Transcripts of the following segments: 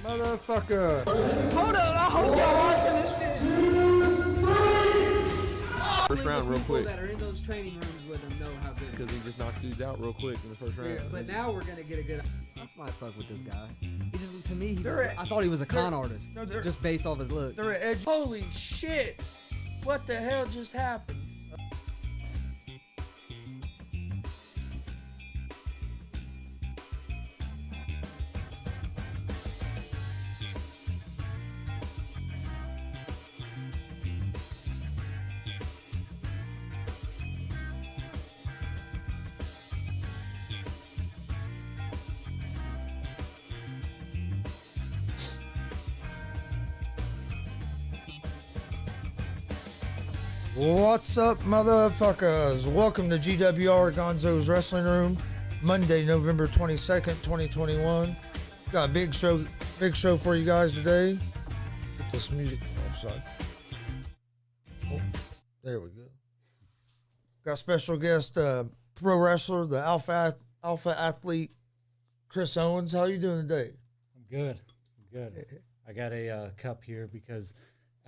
motherfucker? Hold up, I hope y'all watching this shit. First round real quick. That are in those training rooms with him know how good. Because he just knocked dudes out real quick in the first round. Yeah, but now we're gonna get a good. I might fuck with this guy. He just, to me, I thought he was a con artist, just based off his look. They're at edge. Holy shit! What the hell just happened? What's up, motherfuckers? Welcome to G.W.R. Gonzo's Wrestling Room, Monday, November 22nd, 2021. Got a big show for you guys today. Get this music offside. Oh, there we go. Got special guest, pro wrestler, the alpha athlete, Chris Owens. How you doing today? I'm good. I got a cup here because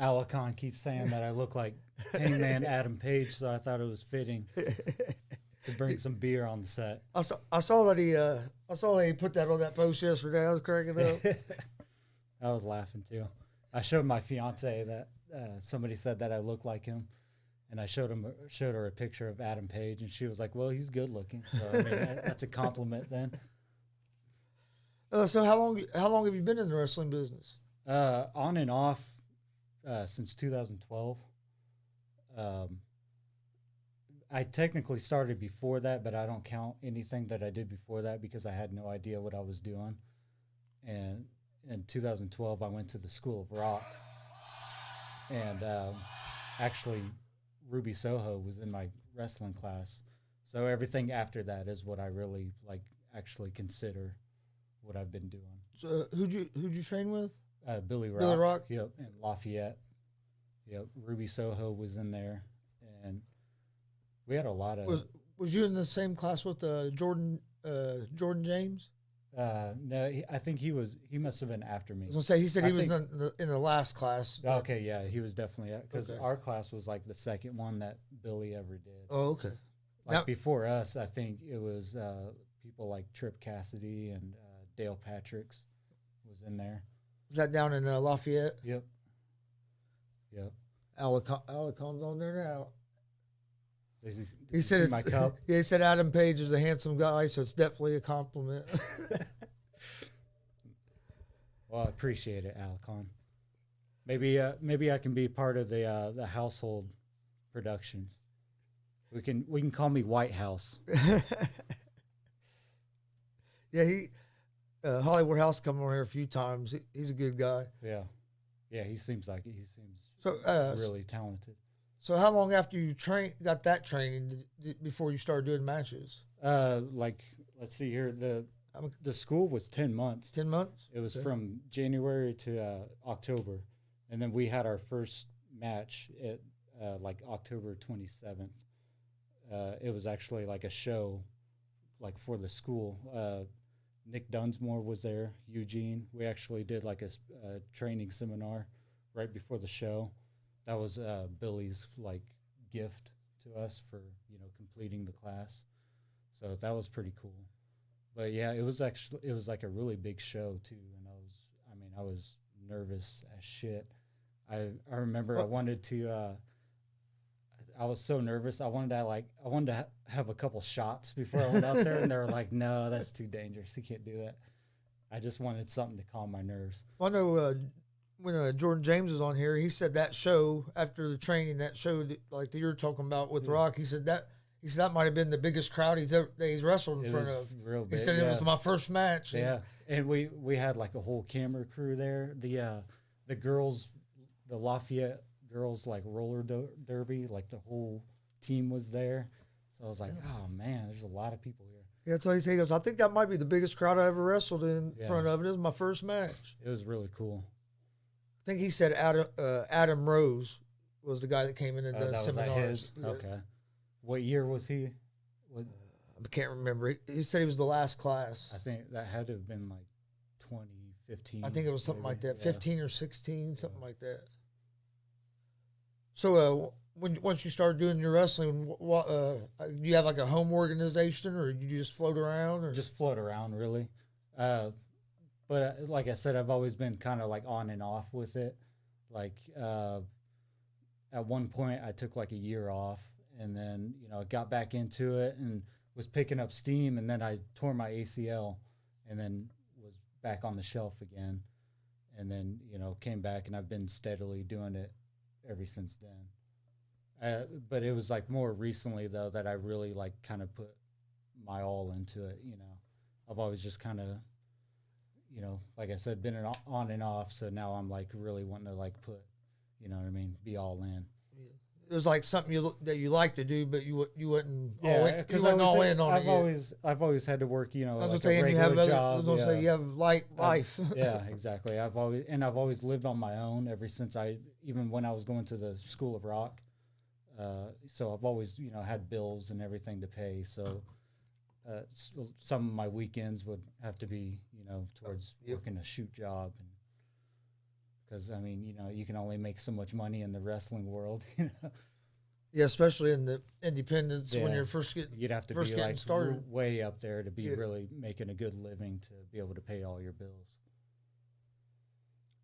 Alakon keeps saying that I look like Hangman Adam Page, so I thought it was fitting to bring some beer on the set. I saw that he put that on that post yesterday. I was cracking up. I was laughing too. I showed my fiance that somebody said that I look like him, and I showed her a picture of Adam Page, and she was like, "Well, he's good looking." So I mean, that's a compliment then. So how long have you been in the wrestling business? On and off. Since 2012. I technically started before that, but I don't count anything that I did before that because I had no idea what I was doing. And in 2012, I went to the School of Rock. And actually, Ruby Soho was in my wrestling class. So everything after that is what I really actually consider what I've been doing. So who'd you train with? Billy Rock. Billy Rock? Yep, and Lafayette. Yep, Ruby Soho was in there, and we had a lot of. Was you in the same class with Jordan James? No, I think he must have been after me. I was gonna say he said he was in the last class. Okay, yeah, he was definitely because our class was like the second one that Billy ever did. Oh, okay. Before us, I think it was people like Trip Cassidy and Dale Patricks was in there. Is that down in Lafayette? Yep. Alacon's on there now. He said it's my cup. Yeah, he said Adam Page is a handsome guy, so it's definitely a compliment. Well, I appreciate it, Alacon. Maybe I can be part of the household productions. We can call me White House. Yeah, Hollywood House come on here a few times. He's a good guy. Yeah, he seems like it. He seems really talented. So how long after you got that training before you started doing matches? Let's see here. The school was 10 months. 10 months? It was from January to October. And then we had our first match at October 27th. It was actually like a show for the school. Nick Dunsmore was there, Eugene. We actually did like a training seminar right before the show. That was Billy's gift to us for completing the class. So that was pretty cool. But yeah, it was like a really big show too, and I was nervous as shit. I remember I wanted to. I was so nervous. I wanted to have a couple shots before I went out there, and they were like, "No, that's too dangerous. You can't do that." I just wanted something to calm my nerves. Well, I know when Jordan James was on here, he said that show after the training, that show that you're talking about with Rock, he said that might have been the biggest crowd he's wrestled in front of. Real big. He said it was my first match. Yeah, and we had like a whole camera crew there. The girls, the Lafayette girls roller derby, the whole team was there. So I was like, oh man, there's a lot of people here. Yeah, that's what he said. He goes, I think that might be the biggest crowd I ever wrestled in front of. It was my first match. It was really cool. I think he said Adam Rose was the guy that came in and did seminars. Okay. What year was he? I can't remember. He said he was the last class. I think that had to have been 2015 15. I think it was something maybe. like that, Yeah. 15 or 16, something like that. So once you started doing your wrestling, what do you have like a home organization, or you just float around, or Just float around, really. But like I said, I've always been kind of like on and off with it. Like at one point, I took like a year off, and then got back into it and was picking up steam, and then I tore my ACL, and then was back on the shelf again, and then came back, and I've been steadily doing it ever since then. But it was like more recently though that I really like kind of put my all into it. I've always just kind of like I said, been on and off. So now I'm like really wanting to like put, what I mean, be all in. it was like something that you like to do, but you wouldn't because all in on it. I've always had to work, I was like saying you have job. I was gonna say you have life. Yeah, exactly. I've always lived on my own ever since even when I was going to the School of Rock. So I've always had bills and everything to pay. So some of my weekends would have to be towards working a shoot job, because I mean you can only make so much money in the wrestling world. Yeah, especially in the independents when you're first getting. You'd have to be like started. Way up there to be really making a good living to be able to pay all your bills.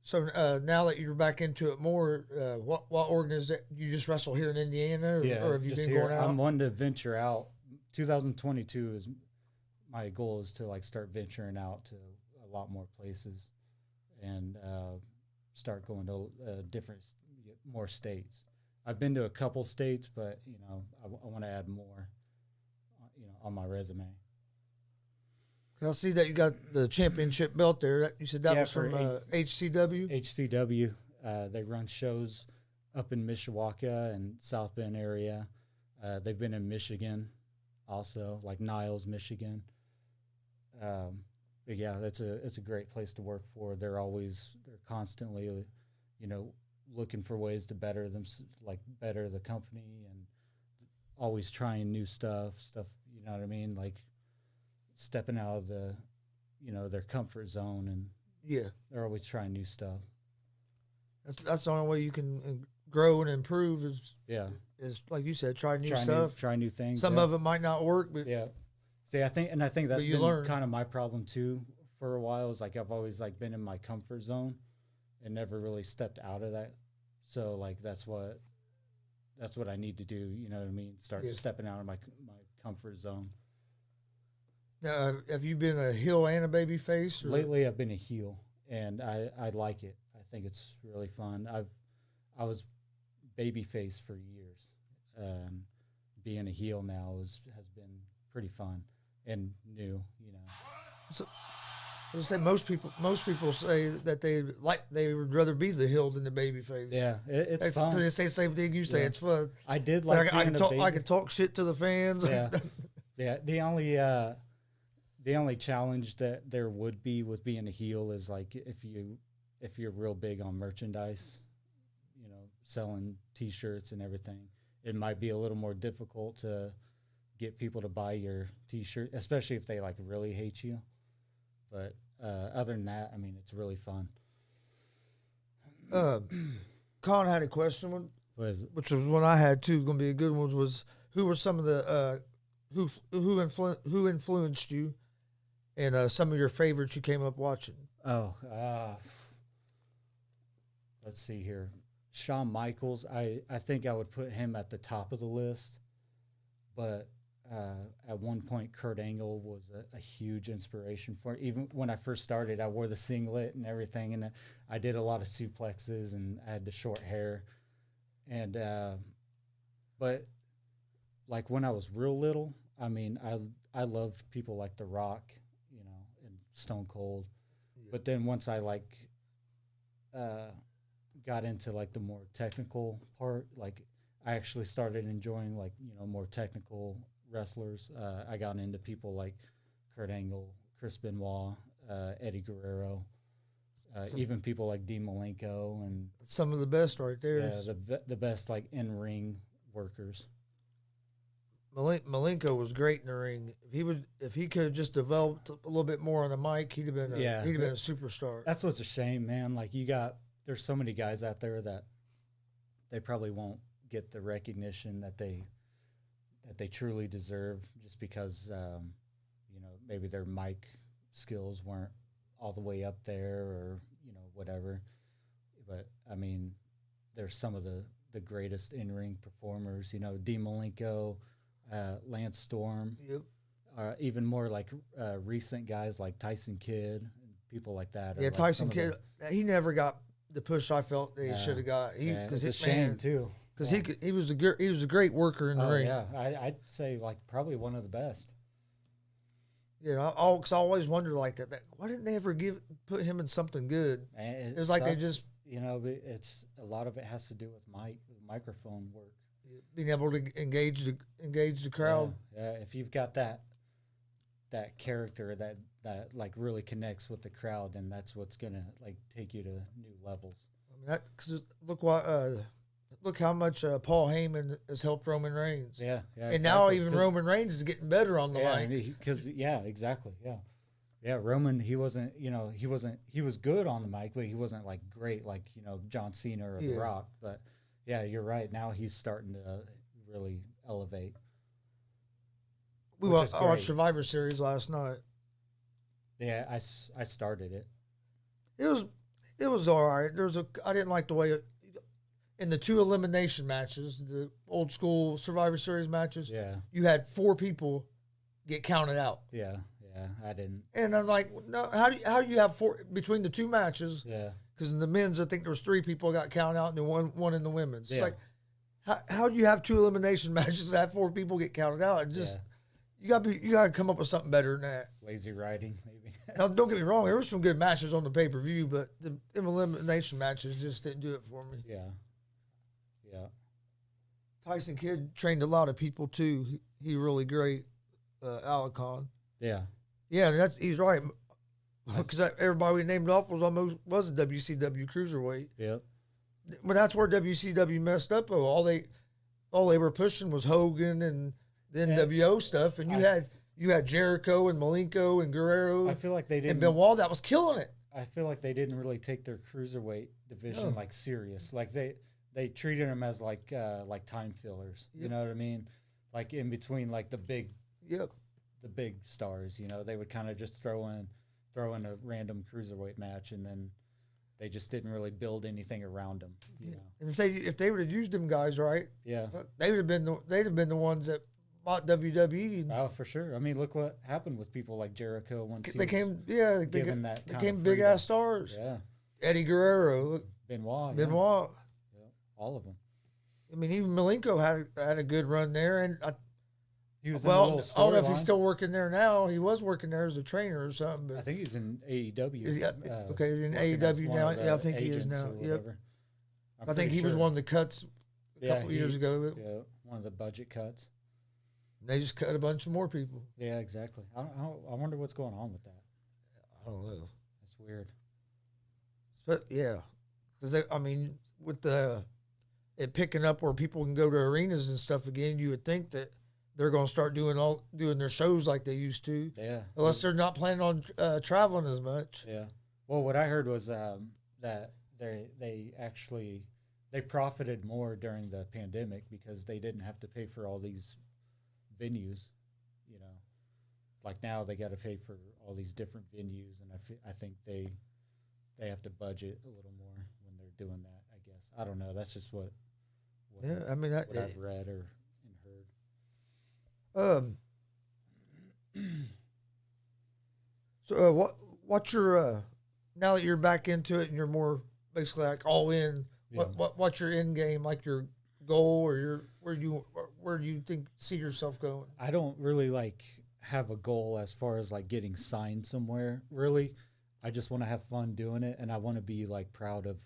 So now that you're back into it more, what organization you just wrestle here in Indiana, or have you been going out? I'm wanting to venture out. 2022 is my goal, is to like start venturing out to a lot more places and start going to more states. I've been to a couple states, but I want to add more, on my resume. I see that you got the championship belt there. You said that was from HCW? HCW. They run shows up in Mishawaka and South Bend area. They've been in Michigan also, like Niles, Michigan. But yeah, it's a great place to work for. They're constantly, looking for ways to better the company, and always trying new stuff, you know what I mean? Like stepping out of the, their comfort zone, and they're always trying new stuff. That's the only way you can grow and improve is like you said, try new stuff, try new things. Some of it might not work, but See, I think that's been kind of my problem too for a while. Is like I've always like been in my comfort zone and never really stepped out of that. So like that's what I need to do. You know what I mean? Start stepping out of my comfort zone. Now, have you been a heel and a baby face? Lately, I've been a heel, and I like it. I think it's really fun. I was Babyface for years. Being a heel now has been pretty fun and new. So, I would say most people say that they would rather be the heel than the baby face. Yeah, it's fun. They say the same thing you say. It's fun. I did I can talk shit to the fans. Yeah. The only challenge that there would be with being a heel is like if you're real big on merchandise, selling T-shirts and everything, it might be a little more difficult to get people to buy your T-shirt, especially if they like really hate you. But other than that, I mean, it's really fun. Colin had a question, which was one I had too. Going to be a good one. Was who were some of the who influenced you, and some of your favorites you came up watching? Let's see here. Shawn Michaels. I think I would put him at the top of the list, but. At one point, Kurt Angle was a huge inspiration for it. Even when I first started, I wore the singlet and everything, and I did a lot of suplexes, and I had the short hair. And but like when I was real little, I mean, I loved people like The Rock, and Stone Cold. Yeah. But then once I got into like the more technical part, like I actually started enjoying like more technical wrestlers. I got into people like Kurt Angle, Chris Benoit, Eddie Guerrero, even people like Dean Malenko, and some of the best right there. Yeah, the best like in-ring workers. Malenko was great in the ring. If he could have just developed a little bit more on the mic, he'd have been a superstar. That's what's a shame, man. Like there's so many guys out there that they probably won't get the recognition that they truly deserve, just because maybe their mic skills weren't all the way up there, or whatever. But I mean, there's some of the greatest in-ring performers. D. Malenko, Lance Storm. Yep. Even more like recent guys like Tyson Kidd and people like that. Yeah, like Tyson Kidd. He never got the push I felt that he should have got. It's a shame too. Because he was a great worker in the ring. Yeah, I'd say like probably one of the best. Yeah, cause I always wondered like that. Why didn't they ever put him in something good? It was like they just it's a lot of it has to do with microphone work. Being able to engage the crowd. Yeah, if you've got that character that like really connects with the crowd, then that's what's gonna like take you to new levels. I mean, because look how much Paul Heyman has helped Roman Reigns. Yeah, and exactly. Now even Roman Reigns is getting better on the mic. Because exactly. Yeah, Roman, he wasn't, he was good on the mic, but he wasn't like great like, John Cena or The Rock. But yeah, you're right. Now he's starting to really elevate. I watched Survivor Series last night. Yeah, I started it. It was all right. I didn't like the way in the 2 elimination matches, the old school Survivor Series matches. Yeah, you had 4 people get counted out. Yeah, I didn't. And I'm like, no, how do you have 4 between the 2 matches? Yeah, because in the men's, I think there was 3 people got counted out, and then one in the women's. It's like, how do you have 2 elimination matches that have 4 people get counted out? It just you gotta come up with something better than that. Lazy writing, maybe. Now, don't get me wrong, there were some good matches on the pay-per-view, but the elimination matches just didn't do it for me. Yeah. Tyson Kidd trained a lot of people too. He really great, Alicon. Yeah. Yeah, he's right. Because everybody we named off was a WCW cruiserweight. Yep. But that's where WCW messed up. All they were pushing was Hogan and the NWO stuff, and you had Jericho and Malenko and Guerrero. I feel like they didn't. And Benoit that was killing it. I feel like they didn't really take their cruiserweight division like serious. Like they treated them as like time fillers. Yep. You know what I mean? Like in between like the big stars. They would kind of just throw in a random cruiserweight match, and then they just didn't really build anything around them. You know. And if they would have used them guys right, they'd have been the ones that bought WWE. Oh, for sure. I mean, look what happened with people like Jericho once they came big ass stars. Yeah, Eddie Guerrero, Benoit. Yeah, all of them. I mean, even Malenko had a good run there, and he was. I don't know if he's still working there now. He was working there as a trainer or something. But I think he's in AEW. He's in AEW now. Yeah, I think he is now. Yep. I think he was one of the cuts a couple years ago. Yeah, one of the budget cuts. They just cut a bunch of more people. Yeah, exactly. I wonder what's going on with that. I don't know. That's weird. But yeah, because with it picking up where people can go to arenas and stuff again, you would think that they're going to start doing their shows like they used to. Yeah. Unless they're not planning on traveling as much. Yeah. Well, what I heard was that they profited more during the pandemic because they didn't have to pay for all these venues. Like now they got to pay for all these different venues, and I think they have to budget a little more when they're doing that. I guess I don't know. That's just what I've read or heard. So what's your now that you're back into it and you're more basically like all in? Yeah. What's your end game, like your goal, or where do you see yourself going? I don't really have a goal as far as getting signed somewhere. Really, I just want to have fun doing it, and I want to be proud of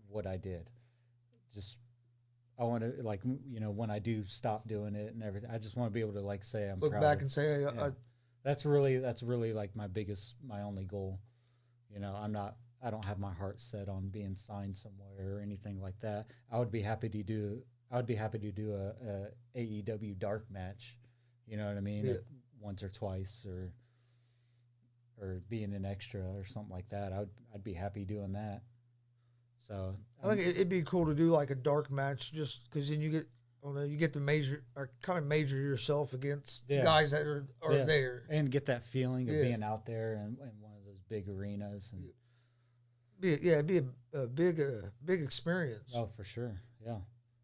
what I did. I want to when I do stop doing it and everything, I just want to be able to say I'm look proud back and say, hey, that's really my only goal. I don't have my heart set on being signed somewhere or anything like that. I would be happy to do a AEW dark match You know what I mean? Yeah. Once or twice, or being an extra or something like that. I'd be happy doing that. So I think it'd be cool to do like a dark match, just because then you get, I don't know, you get to measure or kind of measure yourself against guys that are there, and get that feeling of being out there in one of those big arenas and. It'd be a big experience. Oh, for sure. Yeah.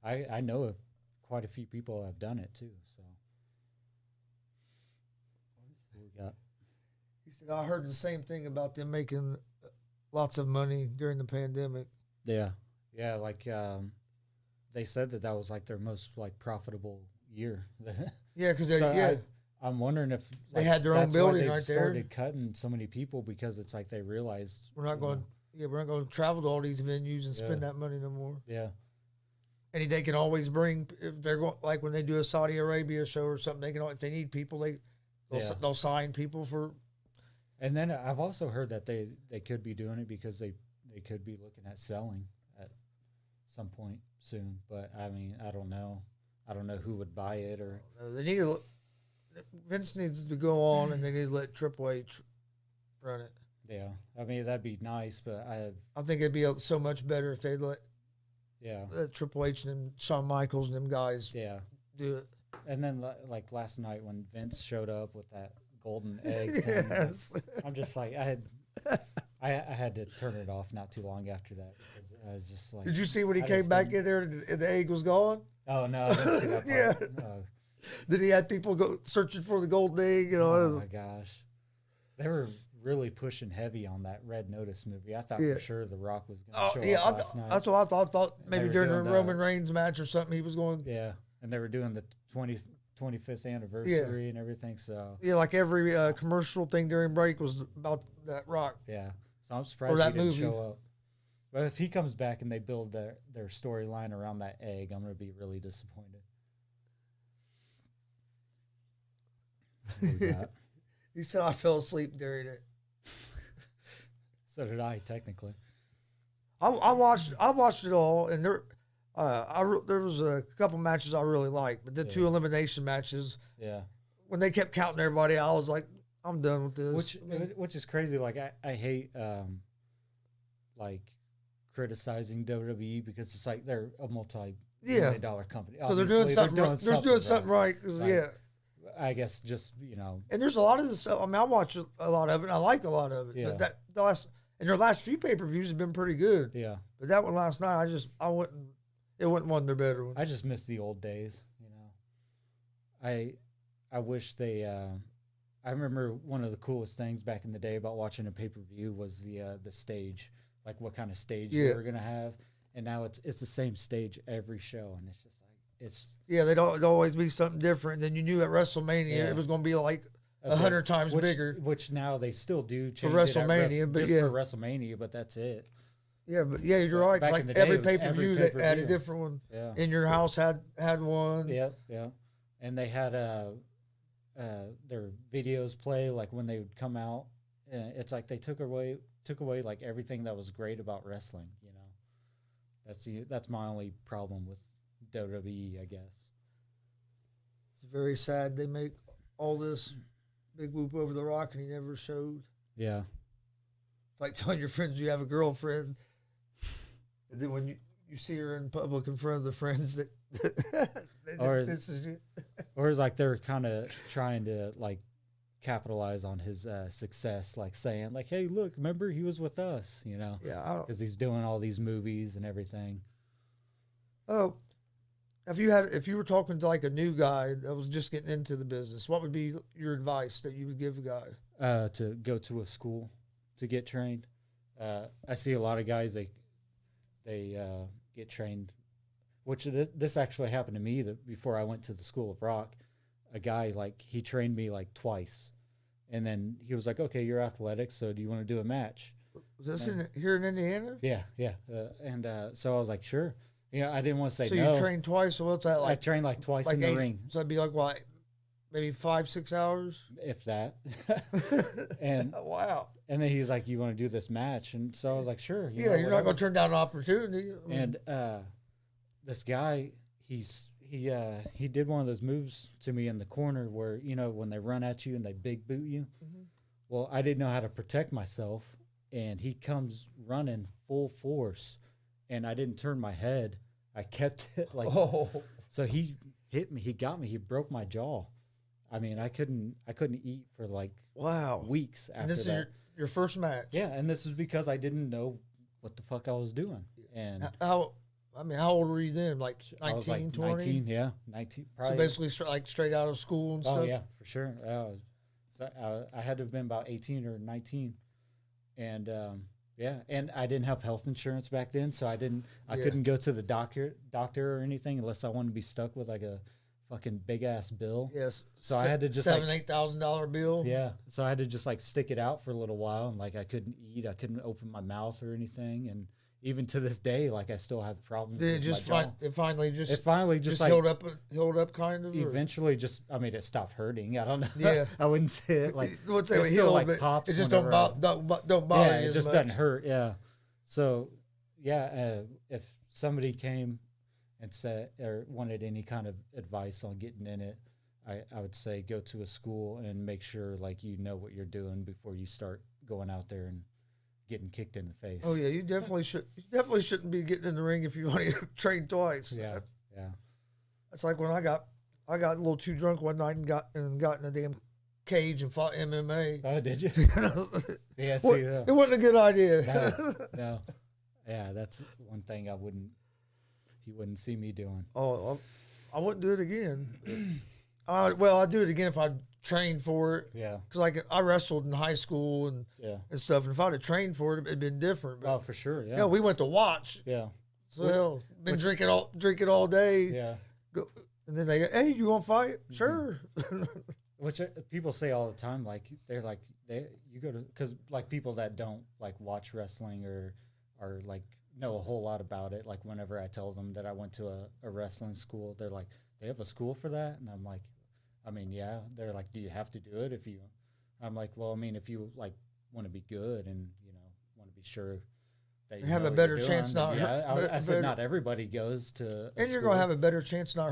I know of quite a few people have done it too. So what we got? He said, I heard the same thing about them making lots of money during the pandemic. Yeah. Yeah. Like, they said that was like their most like profitable year. Yeah. Cause I'm wondering if they had their own building right there. Started cutting so many people because it's like they realized we're not going to travel to all these venues and spend that money no more. Yeah. And they can always bring, if they're going, like when they do a Saudi Arabia show or something, they can, if they need people, they'll sign people for. And then I've also heard that they could be doing it because they could be looking at selling at some point soon. But I mean, I don't know. I don't know who would buy it or. They need to. Vince needs to go on, and they need to let Triple H run it. Yeah, I mean that'd be nice, but I think it'd be so much better if they let Triple H and them, Shawn Michaels and them guys do it. And then like last night when Vince showed up with that golden egg thing, I'm just like I had to turn it off not too long after that because I was just like. Did you see when he came back in there and the egg was gone? Oh no, I didn't see that part. No. Then he had people go searching for the golden egg. Oh my gosh, they were really pushing heavy on that Red Notice movie. I thought for sure The Rock was going to show up last night. That's what I thought maybe during the Roman Reigns match or something he was going. Yeah, and they were doing the 25th anniversary and everything. So like every commercial thing during break was about that Rock. Yeah, so I'm surprised he didn't show up. But if he comes back and they build their storyline around that egg, I'm going to be really disappointed. He said I fell asleep during it. So did I, technically. I watched it all, and there was a couple matches I really liked, but the two elimination matches. Yeah. When they kept counting everybody, I was like, I'm done with this. Which is crazy. Like I hate like criticizing WWE because it's like they're a multi-million-dollar company. So they're doing something right. They're doing something right. I guess just And there's a lot of this. I mean, I watch a lot of it. And I like a lot of it. Yeah. But their last few pay-per-views have been pretty good. Yeah. But that one last night, it wasn't one of their better ones. I just miss the old days. I wish they. I remember one of the coolest things back in the day about watching a pay-per-view was the stage, like what kind of stage they were gonna have, and now it's the same stage every show, and it's just like they'd always be something different. Then you knew at WrestleMania it was gonna be like 100 times bigger, which now they still do change for WrestleMania, but for WrestleMania, but that's it. Yeah, but you're right. Back like every pay-per-view that had a different one. Yeah. In your house had one. Yeah, and they had their videos play like when they would come out. It's like they took away like everything that was great about wrestling. That's my only problem with WWE, I guess. It's very sad they make all this big whoop over The Rock and he never showed. Yeah. It's like telling your friends you have a girlfriend, and then when you see her in public in front of the friends that this is you. Or it's like they're kind of trying to like capitalize on his success, like saying like, hey, look, remember he was with us, Yeah. Because he's doing all these movies and everything. Oh, if you were talking to like a new guy that was just getting into the business, what would be your advice that you would give a guy? To go to a school to get trained. I see a lot of guys they get trained, which this actually happened to me before I went to the School of Rock. A guy he trained me like twice, and then he was like, "Okay, you're athletic, so do you want to do a match?" Was this here in Indiana? Yeah. So I was like, "Sure." I didn't want to say so no. So you trained twice. So what's that like? I trained like twice in the ring. So that'd be like what? Maybe 5-6 hours, if that. And wow. And then he's like, "You want to do this match?" And so I was like, "Sure." You're not going to turn down an opportunity. And this guy, he he did one of those moves to me in the corner where, you know, when they run at you and they big boot you. Mm-hmm. Well, I didn't know how to protect myself, and he comes running full force, and I didn't turn my head. I kept it like so he hit me, he got me, he broke my jaw. I mean, I couldn't eat for like weeks after and this that. is your first match. Yeah, and this is because I didn't know what the fuck I was doing. And how old were you then? Like 19, I was like 20? 19, yeah, 19. Probably. So basically, straight out of school and stuff. Oh yeah, for sure. So I had to have been about 18 or 19, and yeah, and I didn't have health insurance back then, so I couldn't go to the doctor or anything unless I wanted to be stuck with like a fucking big ass bill. Yes. So I had to just $7,000-8,000 bill. Yeah. So I had to just like stick it out for a little while, and like I couldn't eat, I couldn't open my mouth or anything, and even to this day, like I still have problems. Did it finally just like, healed up kind of? Eventually, I mean, it stopped hurting. I don't know. Yeah, I wouldn't say it like it still healed, like but pops. It just don't bother yeah, you it just much. doesn't hurt. Yeah. So yeah, if somebody came and said or wanted any kind of advice on getting in it, I would say go to a school and make sure like you know what you're doing before you start going out there and getting kicked in the face. Oh yeah, you definitely should. You definitely shouldn't be getting in the ring if you want to train twice. Yeah, That's like when I got a little too drunk one night and got in a damn cage and fought MMA. Oh, did you? Yeah, see, it wasn't a good idea. No. Yeah, that's one thing you wouldn't see me doing. Oh, I wouldn't do it again. Well, I'd do it again if I trained for it. Yeah. Because like I wrestled in high school and stuff, and if I'd have trained for it, it'd been different. But, oh, for sure. Yeah. Yeah, we went to watch. Yeah. So been drinking all day. Yeah. And then they go, "Hey, you want to fight?" Mm-hmm. Sure. Which people say all the time, like you go to, because like people that don't like watch wrestling or like know a whole lot about it, like whenever I tell them that I went to a wrestling school, they're like, they have a school for that? And I'm like, I mean, yeah. They're like, do you have to do it if you? I'm like, well, I mean, if you like want to be good and want to be sure that you have know a what better you're chance doing, not. Yeah, I said not everybody goes to, and you're gonna have a better chance not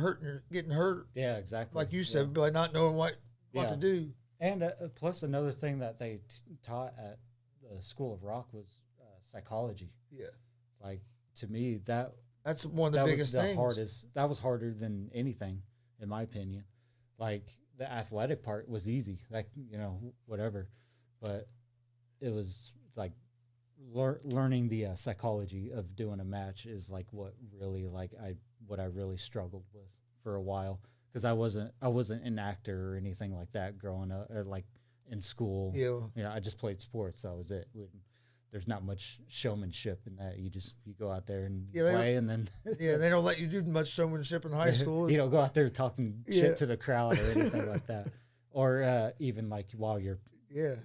getting hurt. Yeah, exactly. Like you said, by not knowing what to do. And plus, another thing that they taught at the School of Rock was psychology. Yeah. Like to me, that's one of the biggest things. That was harder than anything, in my opinion. Like the athletic part was easy, like whatever, but it was like learning the psychology of doing a match is like what I really struggled with for a while, because I wasn't an actor or anything like that growing up or like in school. Yeah, I just played sports. That was it. There's not much showmanship in that. You go out there and play, and then they don't let you do much showmanship in high school. You don't go out there talking shit to the crowd or anything like that, or even like while you're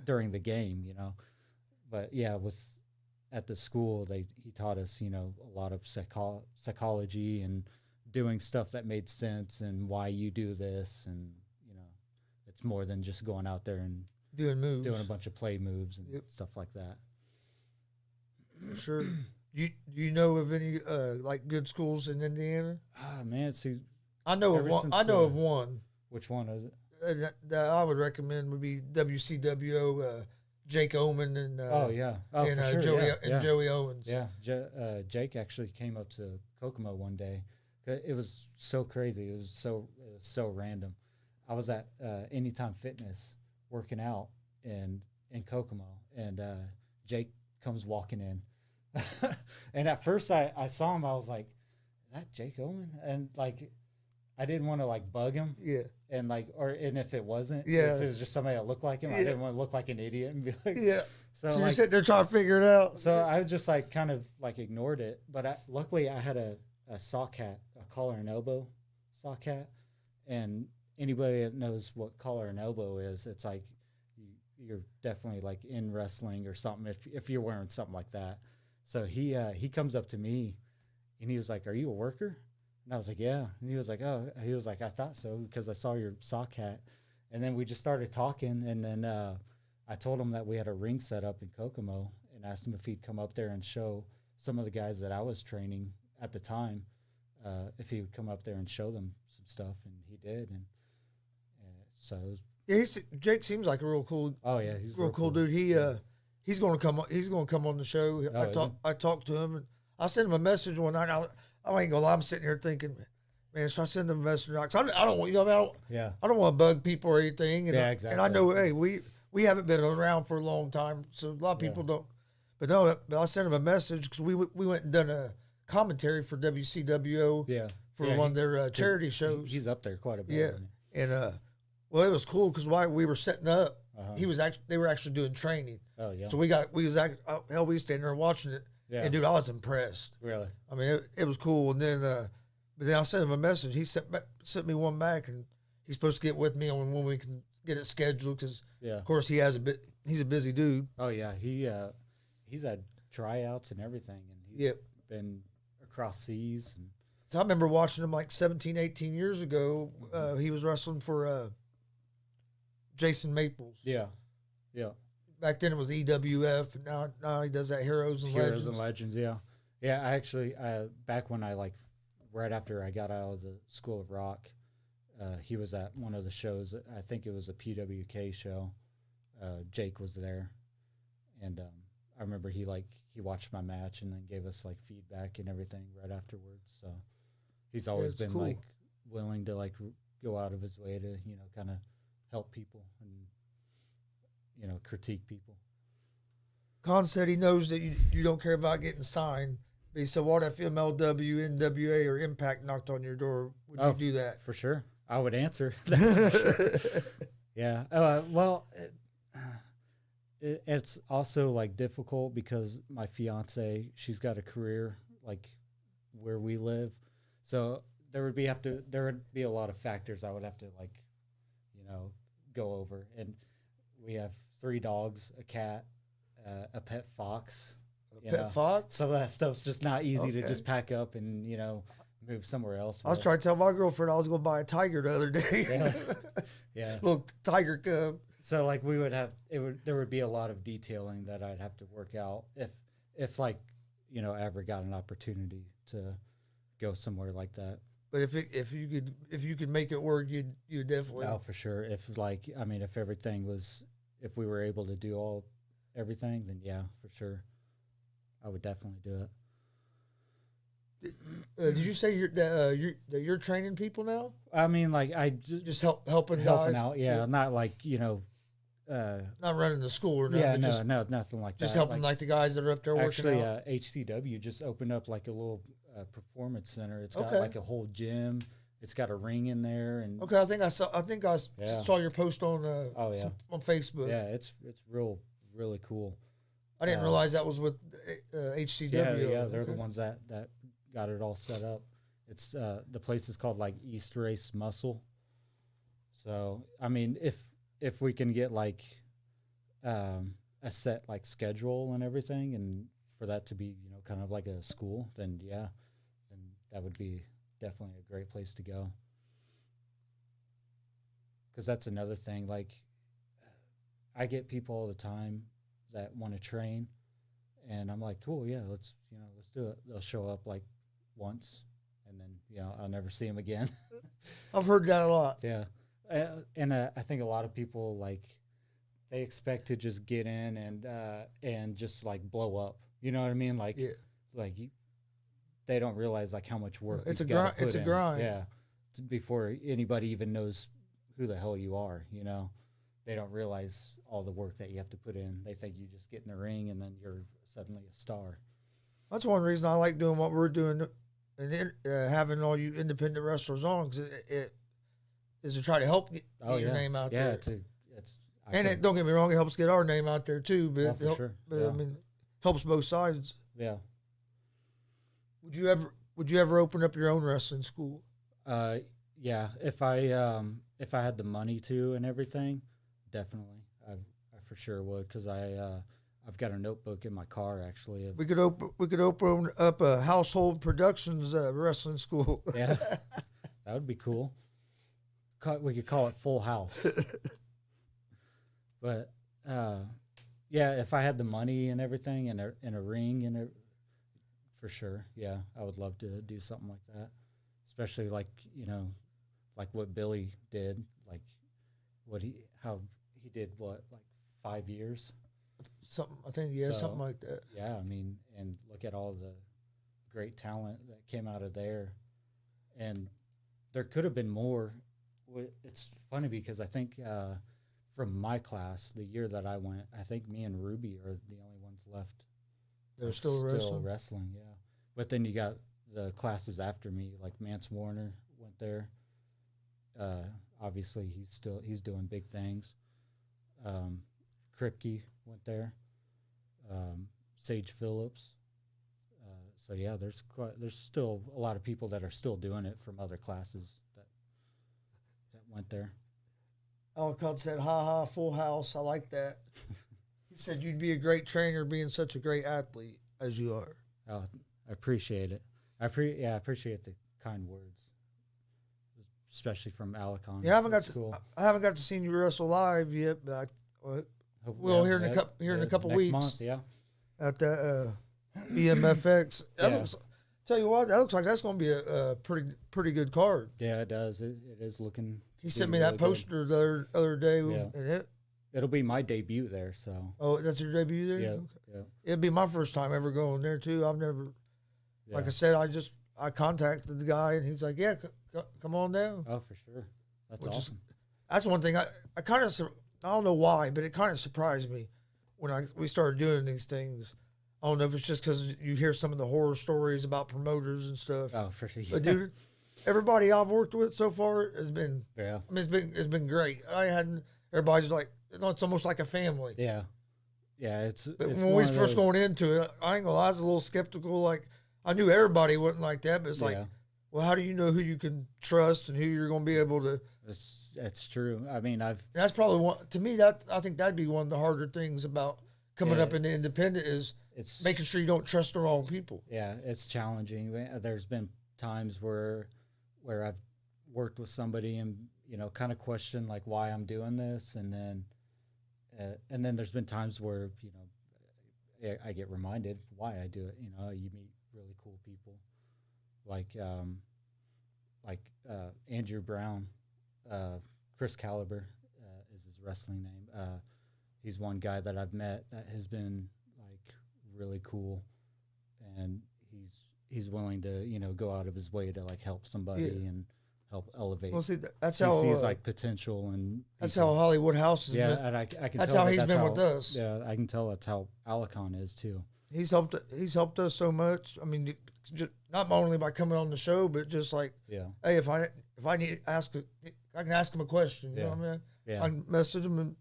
during the game, But yeah, at the school he taught us a lot of psychology and doing stuff that made sense and why you do this, and it's more than just going out there and doing a bunch of play moves and stuff like that. Sure. Do you know of any like good schools in Indiana? Ah, man, see, I know of one. I know of one. Which one is it? That I would recommend would be WCWO. Jake Oman and sure. Joey Owens. Yeah, Jake actually came up to Kokomo one day. It was so crazy. It was so random. I was at Anytime Fitness working out in Kokomo, and Jake comes walking in. And at first I saw him, I was like, is that Jake Oman? And like I didn't want to like bug him. Yeah. And like and if it wasn't, if it was just somebody that looked like him, I didn't want to look like an idiot and be like, So you're sitting there trying to figure it out. So I just like kind of like ignored it. But luckily I had a sock hat, a collar and elbow sock hat. And anybody that knows what collar and elbow is, it's like you're definitely like in wrestling or something if you're wearing something like that. So he comes up to me and he was like, "Are you a worker?" And I was like, "Yeah." And he was like, "Oh," he was like, "I thought so because I saw your sock hat." And then we just started talking, and then I told him that we had a ring set up in Kokomo and asked him if he'd come up there and show some of the guys that I was training at the time if he would come up there and show them some stuff, and he did, and so it was, Yeah, Jake seems like a real cool. oh yeah, he's real cool dude. He's gonna come. He's gonna come on the show. I talked to him, and I sent him a message one night. I ain't gonna lie. I'm sitting here thinking, man. So I send him a message. Cause I don't want you. I don't want to bug people or anything. And exactly. And I know, hey, we haven't been around for a long time, so a lot of people don't. But no, I sent him a message because we went and done a commentary for WCWO. Yeah. For one of their charity shows. He's up there quite a bit. Yeah. And well, it was cool because while we were setting up, they were actually doing training. Oh yeah. So we was standing there watching it. Yeah. And dude, I was impressed. Really? I mean, it was cool. And then, but then I sent him a message. He sent me one back, and he's supposed to get with me on when we can get it scheduled. Because of course he's a busy dude. Oh yeah, he's had tryouts and everything, and he's been across seas. And so I remember watching him like 17, 18 years ago. He was wrestling for Jason Maples. Yeah. Back then it was EWF, and now he does that Heroes and Legends. Yeah. I actually back when I right after I got out of the School of Rock, he was at one of the shows. I think it was a PWK show. Jake was there, and I remember he watched my match and then gave us feedback and everything right afterwards. So he's always been cool. Willing to go out of his way to kind of help people and critique people. Khan said he knows that you don't care about getting signed. But he said, what if MLW, NWA, or Impact knocked on your door? Would you do that? For sure. I would answer. For sure. Yeah. Well, it's also difficult because my fiance, she's got a career where we live. So there would be a lot of factors I would have to go over. And we have 3 dogs, a cat, a pet fox. Fox? Some of that stuff's just not easy to just pack up and, move somewhere else. I was trying to tell my girlfriend I was going to buy a tiger the other day. Yeah. Little tiger cub. So we would have, there would be a lot of detailing that I'd have to work out if I ever got an opportunity to go somewhere like that. But if you could make it work, you definitely. Oh, for sure. If if we were able to do everything, then yeah, for sure, I would definitely do it. Did you say you're training people now? I mean, I just helping guys out. Yeah, not not running the school or nothing. Yeah, no, nothing like that. Just helping the guys that are up there working out. Actually, HCW just opened up a little performance center. It's got a whole gym. It's got a ring in there, and okay. I think I saw your post on on Facebook. Yeah, it's really cool. I didn't realize that was with HCW. Yeah, they're the ones that got it all set up. It's the place is called East Race Muscle. So I mean, if we can get a set schedule and everything, and for that to be kind of like a school, then yeah, then that would be definitely a great place to go. Because that's another thing. I get people all the time that want to train, and I'm like, cool, yeah, let's do it. They'll show up once, and then I'll never see them again. I've heard that a lot. Yeah, and I think a lot of people they expect to just get in and just blow up. You know what I mean? They don't realize how much work it's a grind. It's a grind. Yeah, before anybody even knows who the hell you are. They don't realize all the work that you have to put in. They think you just get in the ring and then you're suddenly a star. That's one reason I like doing what we're doing and having all you independent wrestlers on, because it is to try to help get your name out there. Yeah, don't get me wrong, it helps get our name out there too. But I mean, helps both sides. Yeah. Would you ever open up your own wrestling school? Yeah, if I had the money to and everything, definitely. I for sure would, because I've got a notebook in my car actually. We could open up a Household Productions wrestling school. Yeah, that would be cool. We could call it Full House. But yeah, if I had the money and everything and a ring and for sure, yeah, I would love to do something like that. especially like like what Billy did, like how he did what, like 5 years. Something, I think, yeah, So, something like that. Yeah, I mean, and look at all the great talent that came out of there, and there could have been more. It's funny because I think from my class, the year that I went, I think me and Ruby are the only ones left. They're still wrestling, yeah. But then you got the classes after me, like Mance Warner went there. Obviously, he's doing big things. Kripke went there. Sage Phillips. So yeah, there's still a lot of people that are still doing it from other classes that went there. Alcott said, "Ha ha, full house." I like that. He said you'd be a great trainer, being such a great athlete as you are. Oh, I appreciate it. I appreciate the kind words, especially from Alcon. Yeah, I haven't got to see you wrestle live yet, but we'll here in a couple next weeks. Month, yeah. At the BMFX. Tell you what, that looks like that's going to be a pretty good card. Yeah, it does. It is looking. He sent me that poster the other day. Yeah. And it'll be my debut there. So. Oh, that's your debut there? Yeah. Okay. Yeah. It'll be my first time ever going there too. I've never, like I said, I contacted the guy and he's like, "Yeah, come on down." Oh, for sure. That's awesome. That's one thing I kind of, I don't know why, but it kind of surprised me when we started doing these things. I don't know if it's just because you hear some of the horror stories about promoters and stuff. Oh, for sure. Yeah. But dude, everybody I've worked with so far has been. Yeah. I mean, it's been great. Everybody's like, it's almost like a family. Yeah. Yeah. It's when we was first going into it, I ain't gonna lie, I was a little skeptical. Like, I knew everybody wasn't like that, but it's like, well, how do you know who you can trust and who you're gonna be able to? That's true. I mean, that's probably one to me. I think that'd be one of the harder things about coming up in the independent is it's making sure you don't trust the wrong people. Yeah, it's challenging. There's been times where I've worked with somebody and kind of question like why I'm doing this, and then there's been times where I get reminded why I do it. You meet really cool people, like Andrew Brown, Chris Caliber is his wrestling name. He's one guy that I've met that has been like really cool, and he's willing to go out of his way to like help somebody and help elevate. Well, see, that's he how sees like potential and that's how Hollywood House has been. And I can that's tell how he's been with us. Yeah, I can tell that's how Alacon is too. He's helped us so much. I mean, just not only by coming on the show, but just like, hey, if I need to ask, I can ask him a question. You know what I mean? Yeah. I can message him and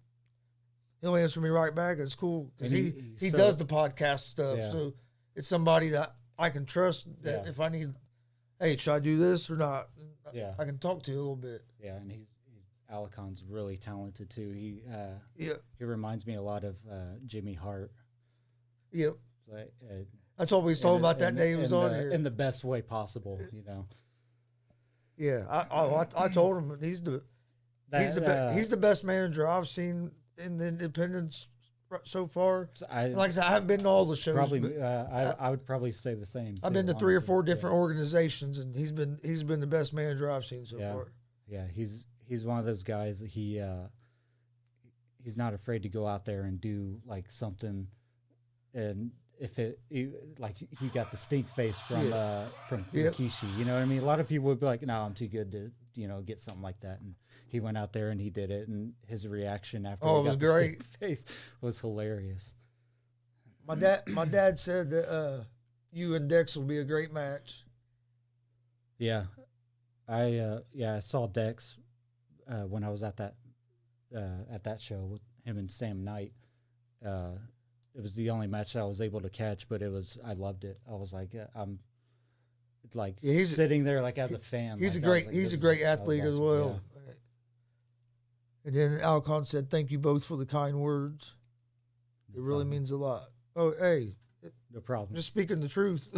he'll answer me right back. It's cool because he does the podcast stuff, so it's somebody that I can trust. That if I need, hey, should I do this or not? I can talk to you a little bit. Yeah, and Alacon's really talented too. He reminds me a lot of Jimmy Hart. Yep. Like, that's what we was talking about that day he was on here. In the best way possible, Yeah, I told him he's the best manager I've seen in the independents so far. Like I said, I haven't been to all the shows. Probably, I would probably say the same. I've been to 3 or 4 different organizations, and he's been the best manager I've seen so far. Yeah, he's one of those guys. He's not afraid to go out there and do like something, and if he got the stink face from Rikishi, you know what I mean? A lot of people would be like, "No, I'm too good to get something like that," and he went out there and he did it, and his reaction after he got the stink face was hilarious. My dad said that you and Dex will be a great match. Yeah, I saw Dex when I was at that show with him and Sam Knight. It was the only match I was able to catch, but I loved it. I was like, I'm like sitting there like as a fan. He's a great athlete as well. Yeah. And then Alcon said, "Thank you both for the kind words. It really means a lot." Oh, hey, no problem. Just speaking the truth.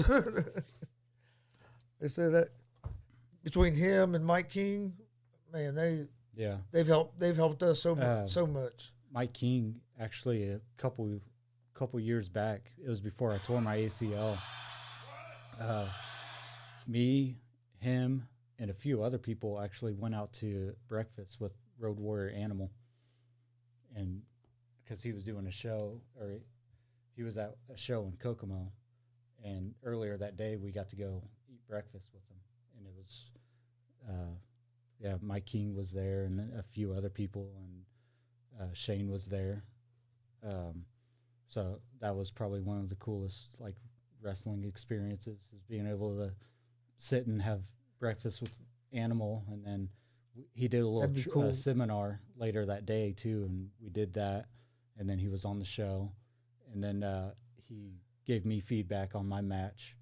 They said that between him and Mike King, man, they've helped us so much. Mike King actually a couple years back, it was before I tore my ACL. Me, him, and a few other people actually went out to breakfast with Road Warrior Animal, and because he was doing a show, or he was at a show in Kokomo, and earlier that day we got to go eat breakfast with him, and it was, Mike King was there, and then a few other people, and Shane was there, so that was probably one of the coolest like wrestling experiences, is being able to sit and have breakfast with Animal, and then he did a little cool. Seminar later that day too, and we did that, and then he was on the show, and then he gave me feedback on my match,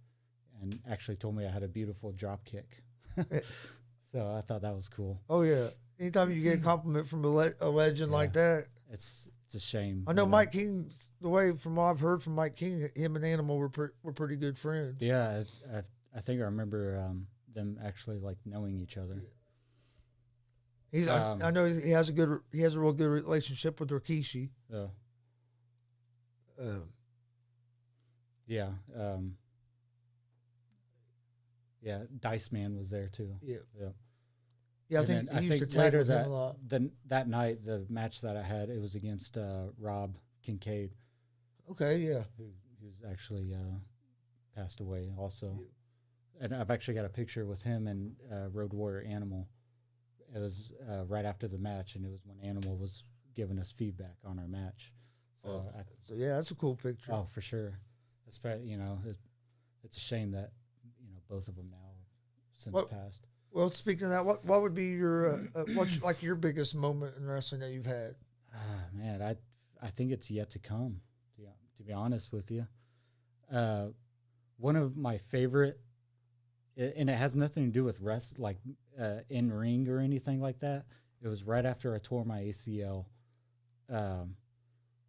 and actually told me I had a beautiful drop kick. So I thought that was cool. Oh yeah, anytime you get a compliment from a legend like that, it's a shame. I know Mike King. The way from what I've heard from Mike King, him and Animal were pretty good friends. Yeah, I think I remember them actually like knowing each other. He's I know he has a real good relationship with Rikishi. Yeah. Dice Man was there too. Yeah. Yeah, I think he used to tag with him a lot. That night, the match that I had, it was against Rob Kincaid. Okay, yeah. Who's actually passed away also. Yeah. And I've actually got a picture with him and Road Warrior Animal. It was right after the match, and it was when Animal was giving us feedback on our match. So, that's a cool picture. Oh, for sure. It's a shame that both of them now since passed. Well, speaking of that, what would be your what's like your biggest moment in wrestling that you've had? Man, I think it's yet to come. To be honest with you, one of my favorite, and it has nothing to do with in ring or anything like that. It was right after I tore my ACL.